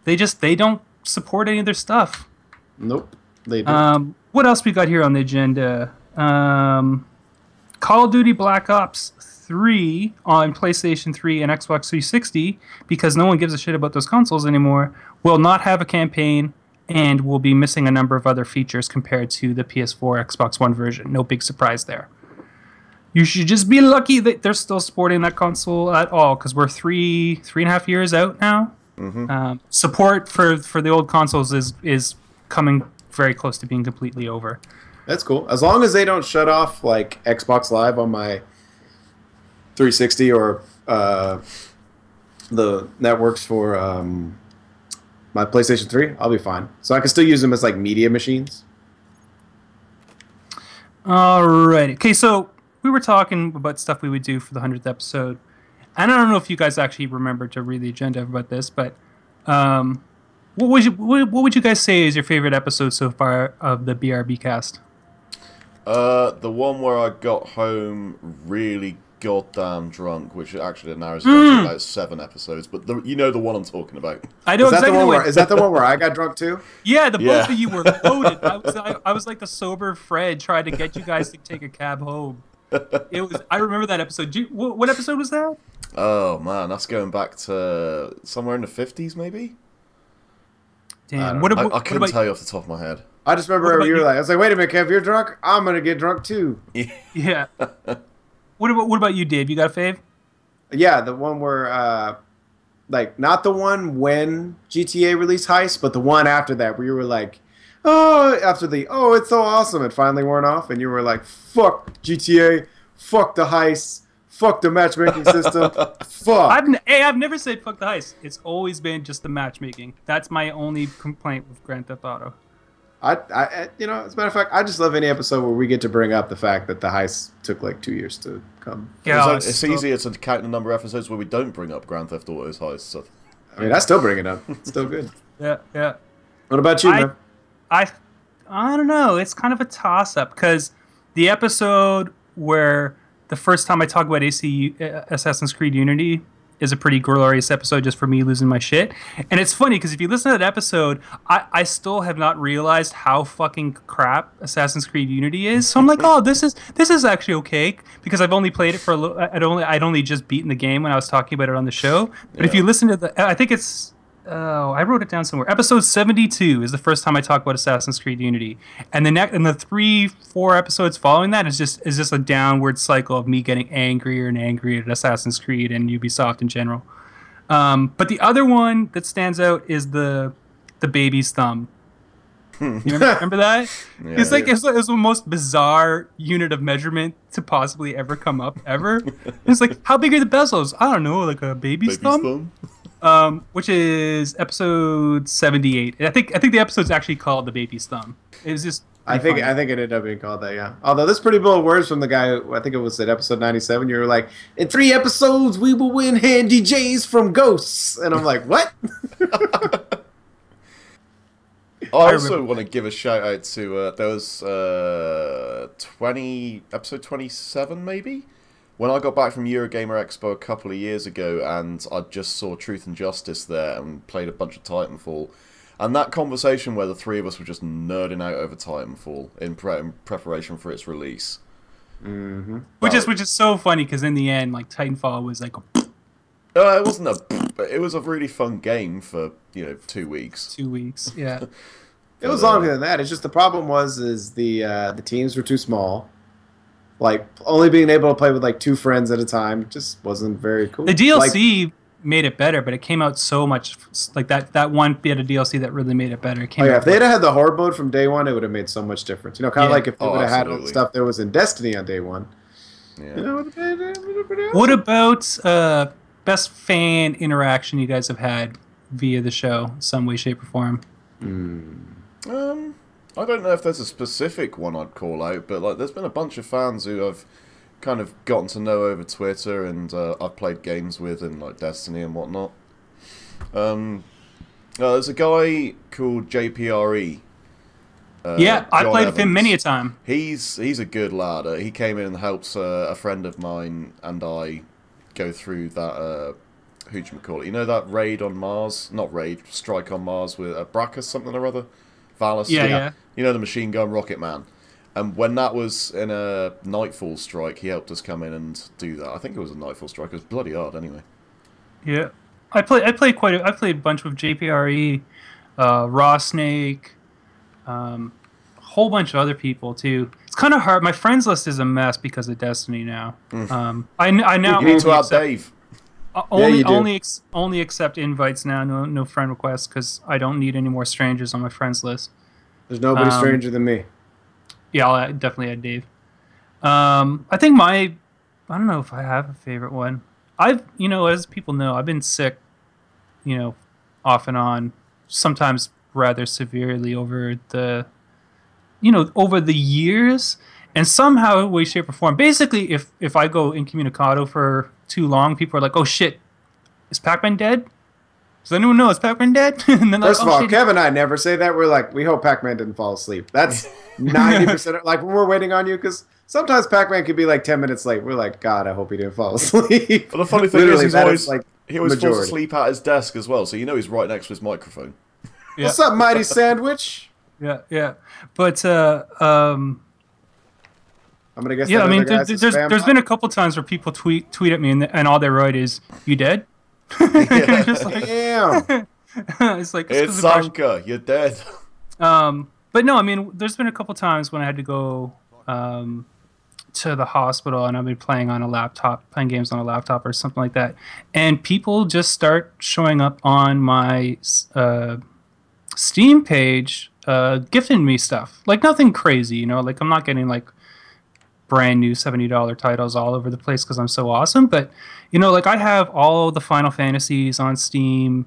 they don't support any of their stuff.
Nope, they do.
What else we got here on the agenda? Call of Duty Black Ops 3 on PlayStation 3 and Xbox 360, because no one gives a shit about those consoles anymore, will not have a campaign and will be missing a number of other features compared to the PS4, Xbox One version. No big surprise there. You should just be lucky that they're still supporting that console at all, because we're three and a half years out now. Support for the old consoles is coming very close to being completely over.
That's cool. As long as they don't shut off like Xbox Live on my 360 or the networks for my PlayStation 3, I'll be fine. So I can still use them as like media machines.
Alright. Okay, so we were talking about stuff we would do for the 100th episode. And I don't know if you guys actually remember to read the agenda about this, but what would you guys say is your favorite episode so far of the BRB cast?
The one where I got home really goddamn drunk, which actually narrows it down to about 7 episodes, but you know the one I'm talking about.
I know exactly the one.
Is that the one where I got drunk too?
Yeah, both of you were loaded. I was like the sober Fred trying to get you guys to take a cab home. I remember that episode. What episode was that?
Oh man, that's going back to somewhere in the 50s maybe?
Damn.
I couldn't tell you off the top of my head.
I just remember you were like, I was like, wait a minute, Kev, you're drunk? I'm going to get drunk too.
Yeah. What about you, Dave? You got a fave?
Yeah, the one where, like, not the one when GTA released Heist, but the one after that where you were like, it's so awesome, it finally worn off, and you were like, fuck GTA, fuck the Heist, fuck the matchmaking system, fuck.
I've never said fuck the Heist. It's always been just the matchmaking. That's my only complaint with Grand Theft Auto.
As a matter of fact, I just love any episode where we get to bring up the fact that the heist took like 2 years to come.
Yeah, it's easier to count the number of episodes where we don't bring up Grand Theft Auto's heist. So.
I mean, I still bring it up. It's still good.
Yeah.
What about you, man?
I don't know. It's kind of a toss-up because the episode where the first time I talk about Assassin's Creed Unity is a pretty glorious episode just for me losing my shit. And it's funny because if you listen to that episode, I still have not realized how fucking crap Assassin's Creed Unity is. So I'm like, oh, this is actually okay because I've only played it for a little. I'd only just beaten the game when I was talking about it on the show. But if you listen to I think it's. Oh, I wrote it down somewhere. Episode 72 is the first time I talk about the Unity, and the 3-4 episodes following that is just a downward cycle of me getting angrier and angrier at Assassin's Creed and Ubisoft in general. But the other one that stands out is the baby's thumb. You remember that? Yeah, it's like it was the most bizarre unit of measurement to possibly ever come up ever. It's like, how big are the bezels? I don't know, like a baby's thumb. Which is episode 78. I think the episode's actually called The Baby's Thumb. It was just
I think it ended up being called that, yeah. Although this pretty bold words from the guy who, I think it was at episode 97, you were like, in 3 episodes we will win handy J's from ghosts. And I'm like, what?
I also want to give a shout out to there was episode 27 maybe? When I got back from Eurogamer Expo a couple of years ago, and I just saw Truth and Justice there and played a bunch of Titanfall, and that conversation where the 3 of us were just nerding out over Titanfall in preparation for its release,
which is so funny because in the end, like Titanfall was like,
it wasn't but it was a really fun game for 2 weeks.
2 weeks, yeah.
It was longer than that. It's just the problem is the teams were too small. Like, only being able to play with, like, 2 friends at a time just wasn't very cool.
The DLC made it better, but it came out so much... Like, that one bit of DLC that really made it better. If
they had the horde mode from day one, it would have made so much difference. Kind of like if they would have had all the stuff that was in Destiny on day one. Yeah.
What about best fan interaction you guys have had via the show, some way, shape, or form?
I don't know if there's a specific one I'd call out, but like there's been a bunch of fans who I've kind of gotten to know over Twitter, and I've played games with in like Destiny and whatnot. There's a guy called JPRE.
I played with him many a time.
He's a good lad. He came in and helped a friend of mine and I go through that. Who'd you that raid on Mars? Not raid, strike on Mars with Brackus something or other. Valis.
Yeah.
The machine gun rocket man. And when that was in a Nightfall strike, he helped us come in and do that. I think it was a Nightfall strike. It was bloody hard anyway.
Yeah. I played a bunch with JPRE, Raw Snake, a whole bunch of other people too. It's kind of hard. My friends list is a mess because of Destiny now. I now
you need to add Dave.
Only accept invites now. No friend requests because I don't need any more strangers on my friends list.
There's nobody stranger than me.
Yeah, I'll definitely add Dave. I think I don't know if I have a favorite one. As people know, I've been sick, off and on, sometimes rather severely over the years, and somehow, way, shape, or form. Basically, if I go incommunicado for too long, people are like, "Oh shit, is Pac-Man dead? Does anyone know is Pac-Man dead?" And then
First of all, Kev and I never say that. We're like, we hope Pac-Man didn't fall asleep. That's 90%. Like when we're waiting on you, because sometimes Pac-Man could be like 10 minutes late. We're like, God, I hope he didn't fall asleep.
But the funny thing is, he always
majority.
falls asleep at his desk as well, so he's right next to his microphone.
Yeah.
What's up, Mighty Sandwich?
Yeah. But
I'm gonna guess.
yeah, I mean, there's been a couple times where people tweet at me and all they write is, "You dead?"
Yeah.
Just like,
Damn.
it's like
It's Sanka, you're dead.
But no, I mean, there's been a couple times when I had to go to the hospital, and I've been playing games on a laptop or something like that, and people just start showing up on my Steam page, gifting me stuff. Like nothing crazy, like I'm not getting like brand new $70 titles all over the place because I'm so awesome, but like I have all the Final Fantasies on Steam.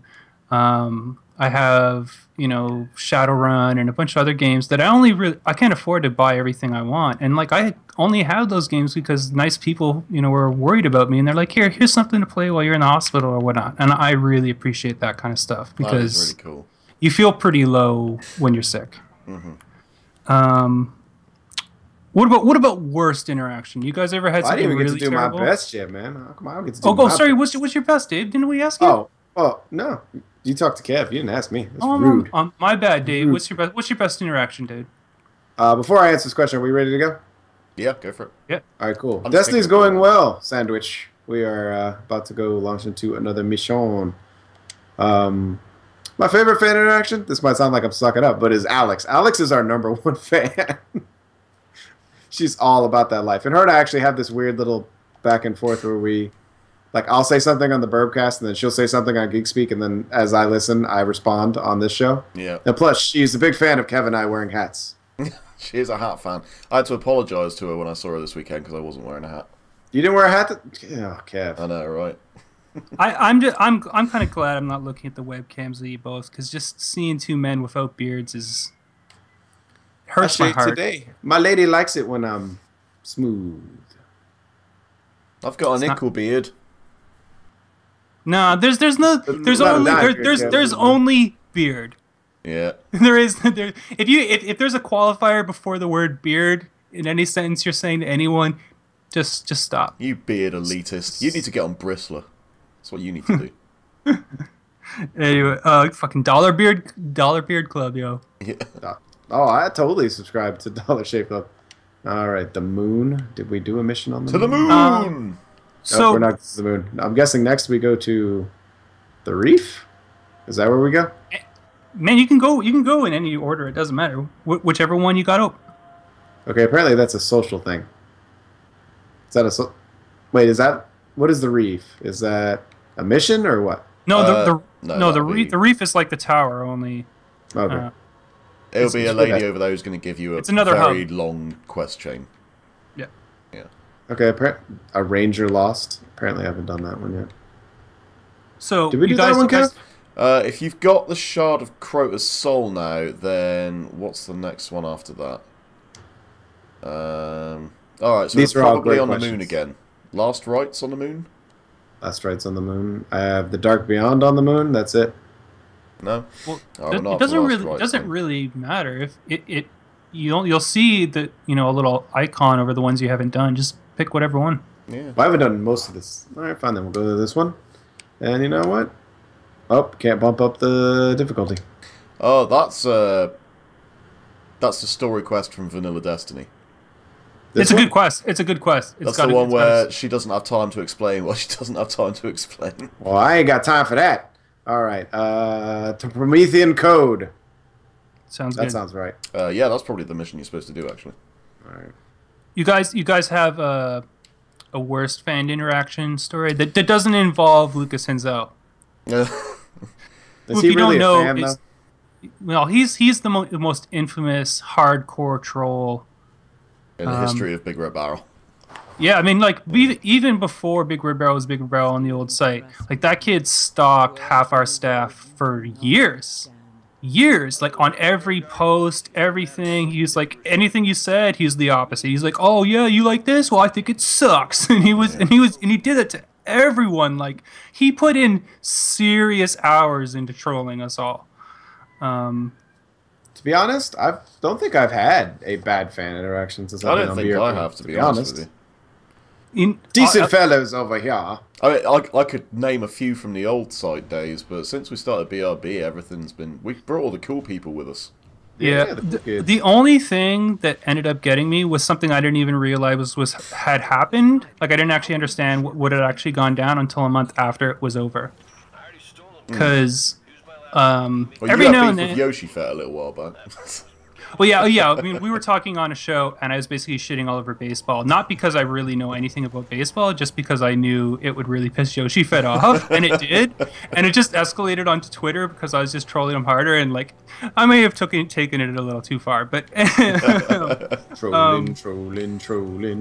I have Shadowrun and a bunch of other games that I can't afford to buy everything I want, and like I only have those games because nice people were worried about me, and they're like, here's something to play while you're in the hospital or whatnot, and I really appreciate that kind of stuff because
that is really cool.
You feel pretty low when you're sick.
Mm-hmm.
What about worst interaction? You guys ever had something really terrible?
I didn't even get to do my best yet, man. How come I don't get to do my
sorry.
best?
What's your best, Dave? Didn't we ask you?
Oh, no. You talked to Kev. You didn't ask me. That's rude.
My bad, Dave.
Rude.
What's your best interaction, dude?
Before I answer this question, are we ready to go?
Yeah, go for it.
Yeah.
All right, cool. Destiny's going well, Sandwich. We are about to go launch into another mission. My favorite fan interaction, this might sound like I'm sucking up, but is Alex. Alex is our #1 fan. She's all about that life. And her and I actually have this weird little back and forth where we, like, I'll say something on the Barrelcast, and then she'll say something on Geek Speak, and then as I listen, I respond on this show.
Yeah.
And plus, she's a big fan of Kev and I wearing hats.
She is a hat fan. I had to apologise to her when I saw her this weekend because I wasn't wearing a hat.
You didn't wear a hat? Oh, Kev.
I know, right?
I'm kind of glad I'm not looking at the webcams of you both, because just seeing two men without beards hurts my heart.
Today. My lady likes it when I'm smooth.
I've got an equal beard.
No, there's only beard.
Yeah.
If there's a qualifier before the word beard in any sentence you're saying to anyone, just stop.
You beard elitist. You need to get on Bristler. That's what you need to do.
Anyway, fucking Dollar Beard Club, yo.
Yeah.
Oh, I totally subscribe to Dollar Shave Club. All right, the moon. Did we do a mission on the moon?
To the moon!
So
we're not to the moon. I'm guessing next we go to the reef? Is that where we go?
Man, you can go in any order. It doesn't matter. Whichever one you got open.
Okay, apparently that's a social thing. Is that wait, is that... What is the reef? Is that a mission or what?
No, the reef is like the tower only.
Okay.
It'll be a lady over there who's going to give you a very long quest chain.
Yeah.
Yeah.
Okay, a ranger lost. Apparently I haven't done that one yet.
So
did we do that one, Kev?
If you've got the Shard of Crota's Soul now, then what's the next one after that? Alright, so
These
we're
are all
probably
great
on
questions.
the moon again. Last Rites on the moon?
Last Rites on the moon. I have the Dark Beyond on the moon. That's it.
No?
Well,
Oh,
it doesn't really matter if you'll see that a little icon over the ones you haven't done. Just pick whatever one.
Yeah.
I haven't done most of this. All right, fine. Then we'll go to this one. And you know what? Oh, can't bump up the difficulty.
Oh, that's the story quest from Vanilla Destiny.
It's a good quest. It's
That's the one where she doesn't have time to explain what she doesn't have time to explain.
Well, I ain't got time for that. All right. To Promethean Code.
Sounds good.
That sounds right.
Yeah, that's probably the mission you're supposed to do, actually.
All right.
You guys have a worst fan interaction story that doesn't involve Lucas Henzel.
Is
If
he
you
really
don't know,
a fan, though?
well, he's the most infamous hardcore troll
in the history of Big Red Barrel.
Yeah, I mean, like, even before Big Red Barrel was Big Red Barrel on the old site, like, that kid stalked half our staff for years. Years. Like, on every post, everything. He's like, anything you said, he's the opposite. He's like, oh, yeah, you like this? Well, I think it sucks. And he did it to everyone. Like, he put in serious hours into trolling us all.
To be honest, I don't think I've had a bad fan interaction since I've been on BRB.
I don't think I have, to be honest with you.
Decent fellows over here.
I mean, I could name a few from the old site days, but since we started BRB, everything's been... We brought all the cool people with us.
Yeah, the only thing that ended up getting me was something I didn't even realize had happened. Like, I didn't actually understand what had actually gone down until a month after it was over. Because...
Well,
every now and then,
with Yoshi Fett a little while back.
Well, yeah. I mean, we were talking on a show, and I was basically shitting all over baseball. Not because I really know anything about baseball, just because I knew it would really piss Yoshi Fett off, and it did. And it just escalated onto Twitter because I was just trolling him harder, and like, I may have taken it a little too far, but
trolling.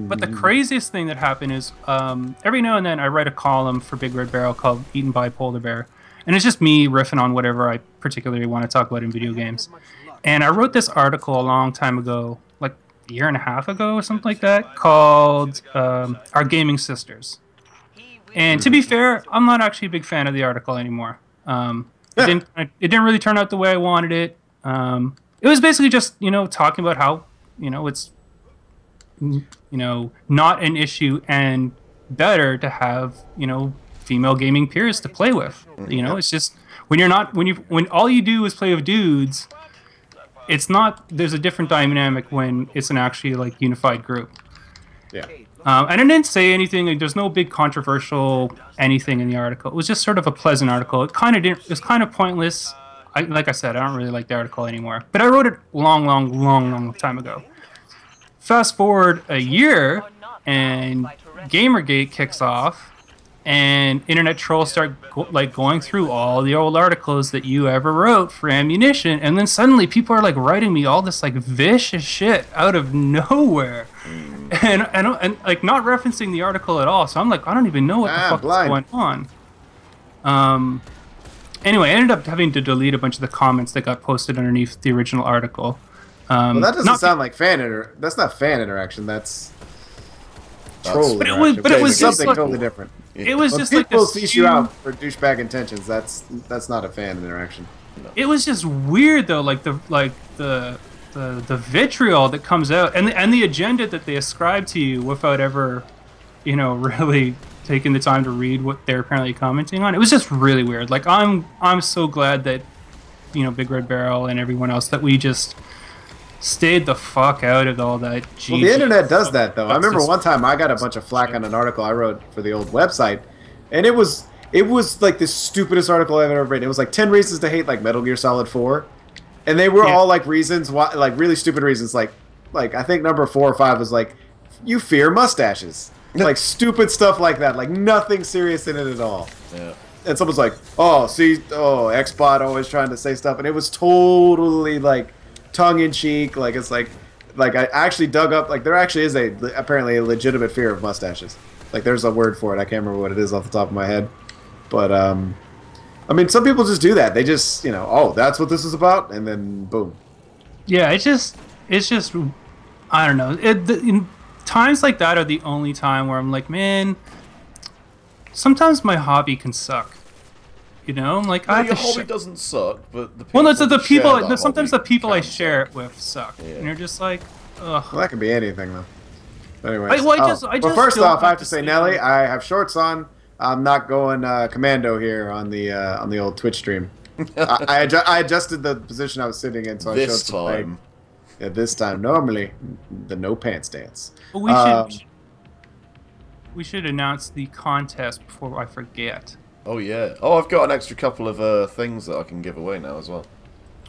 But the craziest thing that happened is every now and then I write a column for Big Red Barrel called "Eaten by Polar Bear." And it's just me riffing on whatever I particularly want to talk about in video games. And I wrote this article a long time ago, like a year and a half ago or something like that, called Our Gaming Sisters. And to be fair, I'm not actually a big fan of the article anymore. It didn't really turn out the way I wanted it. It was basically just, talking about how, it's, not an issue and better to have, female gaming peers to play with. It's just when all you do is play with dudes, it's not. There's a different dynamic when it's an actually like unified group.
Yeah.
And I didn't say anything. Like, there's no big controversial anything in the article. It was just sort of a pleasant article. It was kind of pointless. Like I said, I don't really like the article anymore. But I wrote it long time ago. Fast forward a year, and Gamergate kicks off. And internet trolls start going through all the old articles that you ever wrote for ammunition, and then suddenly people are like writing me all this like vicious shit out of nowhere, and like not referencing the article at all. So I'm like, I don't even know what the fuck is going on. Anyway, I ended up having to delete a bunch of the comments that got posted underneath the original article.
Well, that doesn't sound like that's not fan interaction. That's troll.
But it was
something
like,
totally different.
It was
when
just like
people cease you out for douchebag intentions. That's not a fan interaction.
No.
It was just weird though, like the vitriol that comes out and the agenda that they ascribe to you without ever, really taking the time to read what they're apparently commenting on. It was just really weird. Like I'm so glad that Big Red Barrel and everyone else that we just stayed the fuck out of all that.
Well, the internet does that, though. I remember one time I got a bunch of flack on an article I wrote for the old website, and it was like the stupidest article I've ever read. It was like 10 reasons to hate like Metal Gear Solid 4, and they were all like reasons why, like really stupid reasons. Like I think number 4 or 5 was like, you fear mustaches, like stupid stuff like that, like nothing serious in it at all.
Yeah.
And someone's like, Xbot always trying to say stuff, and it was totally like tongue-in-cheek, like it's like I actually dug up, like there actually is apparently a legitimate fear of mustaches. Like there's a word for it. I can't remember what it is off the top of my head, but I mean, some people just do that. They just that's what this is about, and then boom.
Yeah, it's just I don't know. Times like that are the only time where I'm like, man, sometimes my hobby can suck. Like
no, your hobby doesn't suck, but the people
sometimes the people I share it with suck, and you're just like, ugh.
Well, that could be anything though. Anyway,
well,
first off, I have to say, Nelly, I have shorts on. I'm not going commando here on the old Twitch stream. I adjusted the position I was sitting in, so I showed some leg. Yeah, this time. Normally, the no pants dance.
Well, we should announce the contest before I forget.
Oh yeah. Oh, I've got an extra couple of things that I can give away now as well.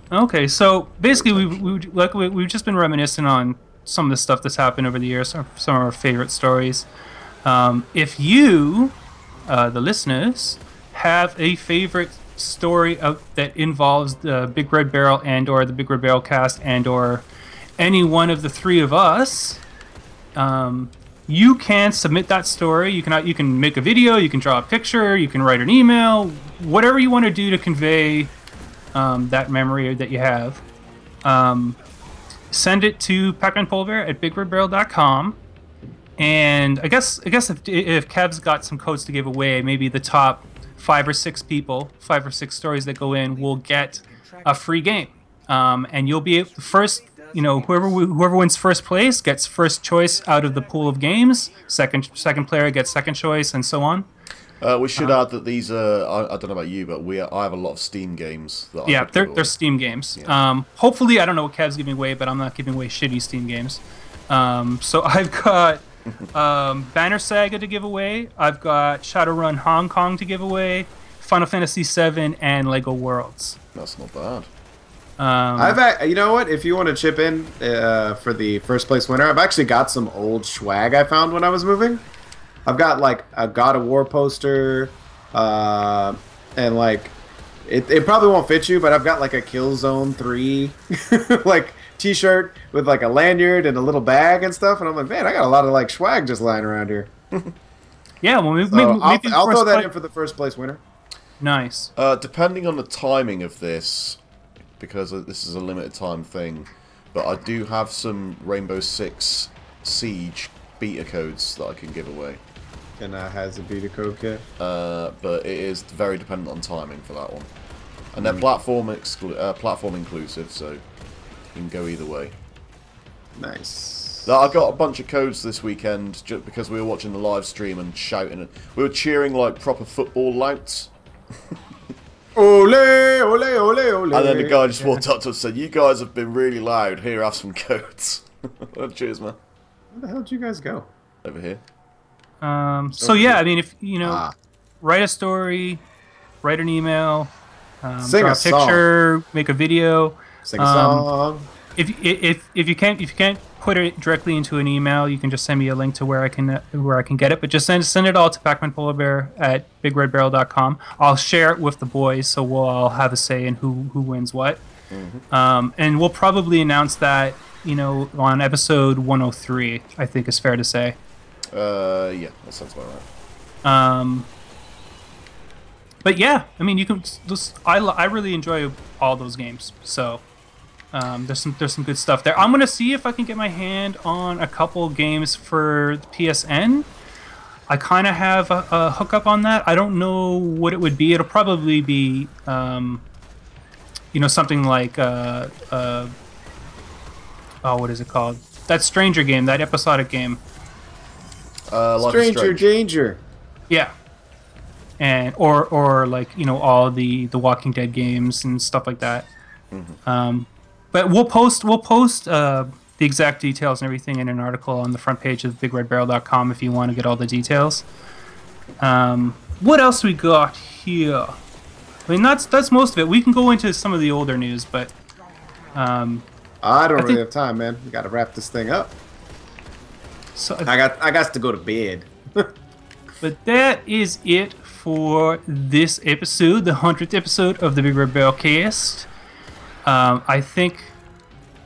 Okay, so basically we've just been reminiscing on some of the stuff that's happened over the years, some of our favorite stories. If you, the listeners, have a favorite story that involves the Big Red Barrel and or the Big Red Barrel cast and or any one of the three of us, you can submit that story. You can make a video, you can draw a picture, you can write an email, whatever you want to do to convey that memory that you have. Send it to pacmanpolarbear@bigredbarel.com. And I guess if Kev's got some codes to give away, maybe the top 5 or 6 stories that go in will get a free game. And you'll be the first. Whoever wins first place gets first choice out of the pool of games. Second player gets second choice, and so on.
We should add that these are, I don't know about you, but I have a lot of Steam games.
They're Steam games.
Yeah.
Hopefully, I don't know what Kev's giving away, but I'm not giving away shitty Steam games. So I've got Banner Saga to give away. I've got Shadowrun Hong Kong to give away, Final Fantasy VII, and Lego Worlds.
That's not bad.
You know what? If you want to chip in for the first place winner, I've actually got some old swag I found when I was moving. I've got like a God of War poster, and like it probably won't fit you, but I've got like a Killzone 3 like T-shirt with like a lanyard and a little bag and stuff, and I'm like, man, I got a lot of like swag just lying around here.
Yeah, well, maybe
I'll throw that in for the first place winner.
Nice.
Depending on the timing of this, because this is a limited time thing, but I do have some Rainbow Six Siege beta codes that I can give away.
And that has a beta code kit.
But it is very dependent on timing for that one. And they're platform inclusive, so you can go either way.
Nice.
I got a bunch of codes this weekend just because we were watching the live stream and shouting. We were cheering like proper football louts.
Ole, ole, ole, ole.
And then the guy just walked up to us and said, "You guys have been really loud. Here, have some codes." Cheers, man.
Where the hell did you guys go?
Over here.
So yeah, I mean, if write a story, write an email,
Sing
draw
a
a picture, make a video.
Sing a song.
If you can't put it directly into an email, you can just send me a link to where I can get it. But just send it all to pacmanpolarbear@bigredbarel.com. I'll share it with the boys, so we'll all have a say in who wins what. And we'll probably announce that on episode 103. I think is fair to say.
Yeah, that sounds about right.
But yeah, I mean, you can. I really enjoy all those games. So. There's some good stuff there. I'm gonna see if I can get my hand on a couple games for the PSN. I kind of have a hookup on that. I don't know what it would be. It'll probably be, something like what is it called? That Stranger game, that episodic game.
Stranger Danger.
Yeah. And or like all the Walking Dead games and stuff like that. But we'll post the exact details and everything in an article on the front page of BigRedBarel.com if you want to get all the details. What else we got here? I mean, that's most of it. We can go into some of the older news, but
I don't really have time, man. We got to wrap this thing up.
So
I got to go to bed.
But that is it for this episode, the 100th episode of the Big Red Barrelcast. I think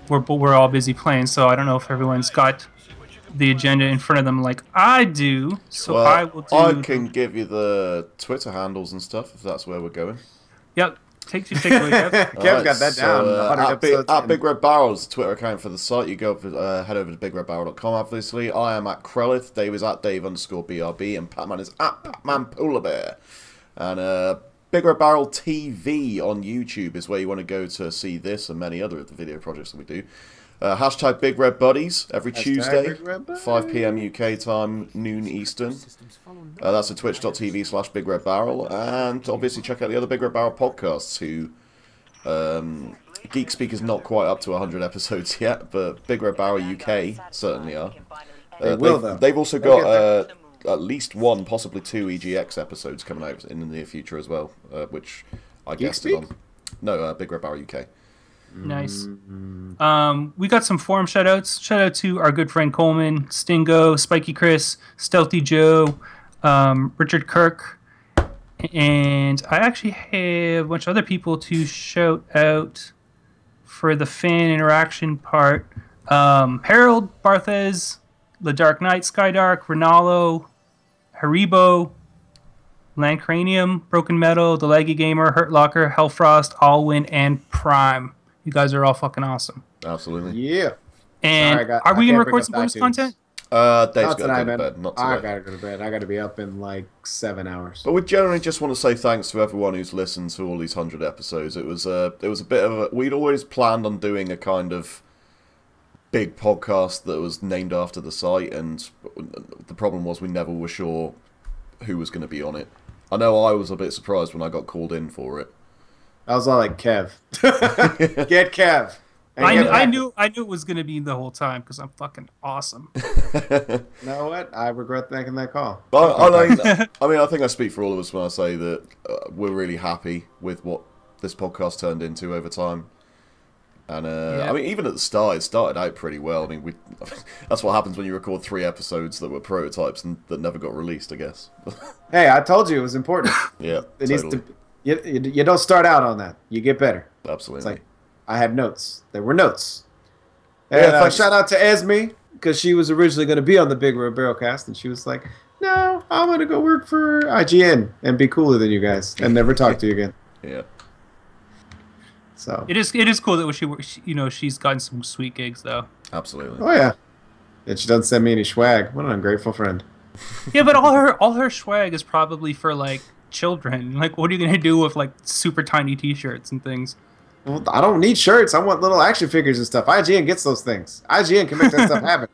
we're all busy playing, so I don't know if everyone's got the agenda in front of them like I do. So I will do.
I can give you the Twitter handles and stuff if that's where we're going.
Yep. Take away, Kev.
Kev's got that down.
At Big Red Barrel's Twitter account for the site. You go head over to BigRedBarel.com. Obviously, I am at Krellith. Dave is at Dave_BRB, and Patman is at PatmanPolarBear. And Big Red Barrel TV on YouTube is where you want to go to see this and many other of the video projects that we do. Hashtag Big Red Buddies every Tuesday, 5 PM UK time, noon Eastern. That's at twitch.tv/BigRedBarrel. And obviously check out the other Big Red Barrel podcasts who... Geek Speak is not quite up to 100 episodes yet, but Big Red Barrel UK certainly are. They've also got at least one, possibly two EGX episodes coming out in the near future as well, which I guessed it on. No, Big Red Barrel UK.
Nice. We got some forum shoutouts. Shout out to our good friend Coleman, Stingo, Spiky Chris, Stealthy Joe, Richard Kirk, And I actually have a bunch of other people to shout out for the fan interaction part. Harold, Barthez, The Dark Knight, Skydark, Ronaldo, Haribo, Lancranium, Broken Metal, The Leggy Gamer, Hurt Locker, Hellfrost, Allwin, and Prime. You guys are all fucking awesome.
Absolutely.
Yeah.
And
Sorry,
are we going to
can't bring
record
up
some bonus
iTunes.
content?
Dave's
Not
got to
tonight,
go to
man.
bed. Not
I
today.
gotta go to bed. I gotta be up in like 7 hours.
But we generally just want to say thanks to everyone who's listened to all these 100 episodes. It was a bit of a... We'd always planned on doing a kind of big podcast that was named after the site, and the problem was we never were sure who was going to be on it. I know I was a bit surprised when I got called in for it.
I was all like, Kev. Get Kev. And
I knew it was going to be the whole time because I'm fucking awesome.
You know what? I regret making that call.
I mean, I think I speak for all of us when I say that we're really happy with what this podcast turned into over time. And I mean, even at the start, it started out pretty well. I mean, that's what happens when you record 3 episodes that were prototypes and that never got released, I guess.
Hey, I told you it was important.
Yeah,
It
totally.
needs to. You don't start out on that. You get better.
Absolutely.
It's like I had notes. There were notes.
Yeah,
And
thanks.
shout out to Esme because she was originally going to be on the Big Red Barrelcast, and she was like, "No, I'm going to go work for IGN and be cooler than you guys and never talk to you again."
Yeah.
So
It is cool that she's gotten some sweet gigs though.
Absolutely.
oh yeah, and she doesn't send me any swag. What an ungrateful friend.
Yeah, but all her swag is probably for like children. Like, what are you gonna do with like super tiny T-shirts and things?
Well, I don't need shirts. I want little action figures and stuff. IGN gets those things. IGN can make that stuff happen.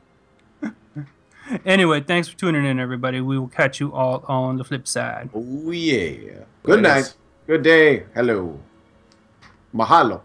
Anyway, thanks for tuning in, everybody. We will catch you all on the flip side.
Oh yeah. Good
Ladies.
night. Good day. Hello. Mahalo.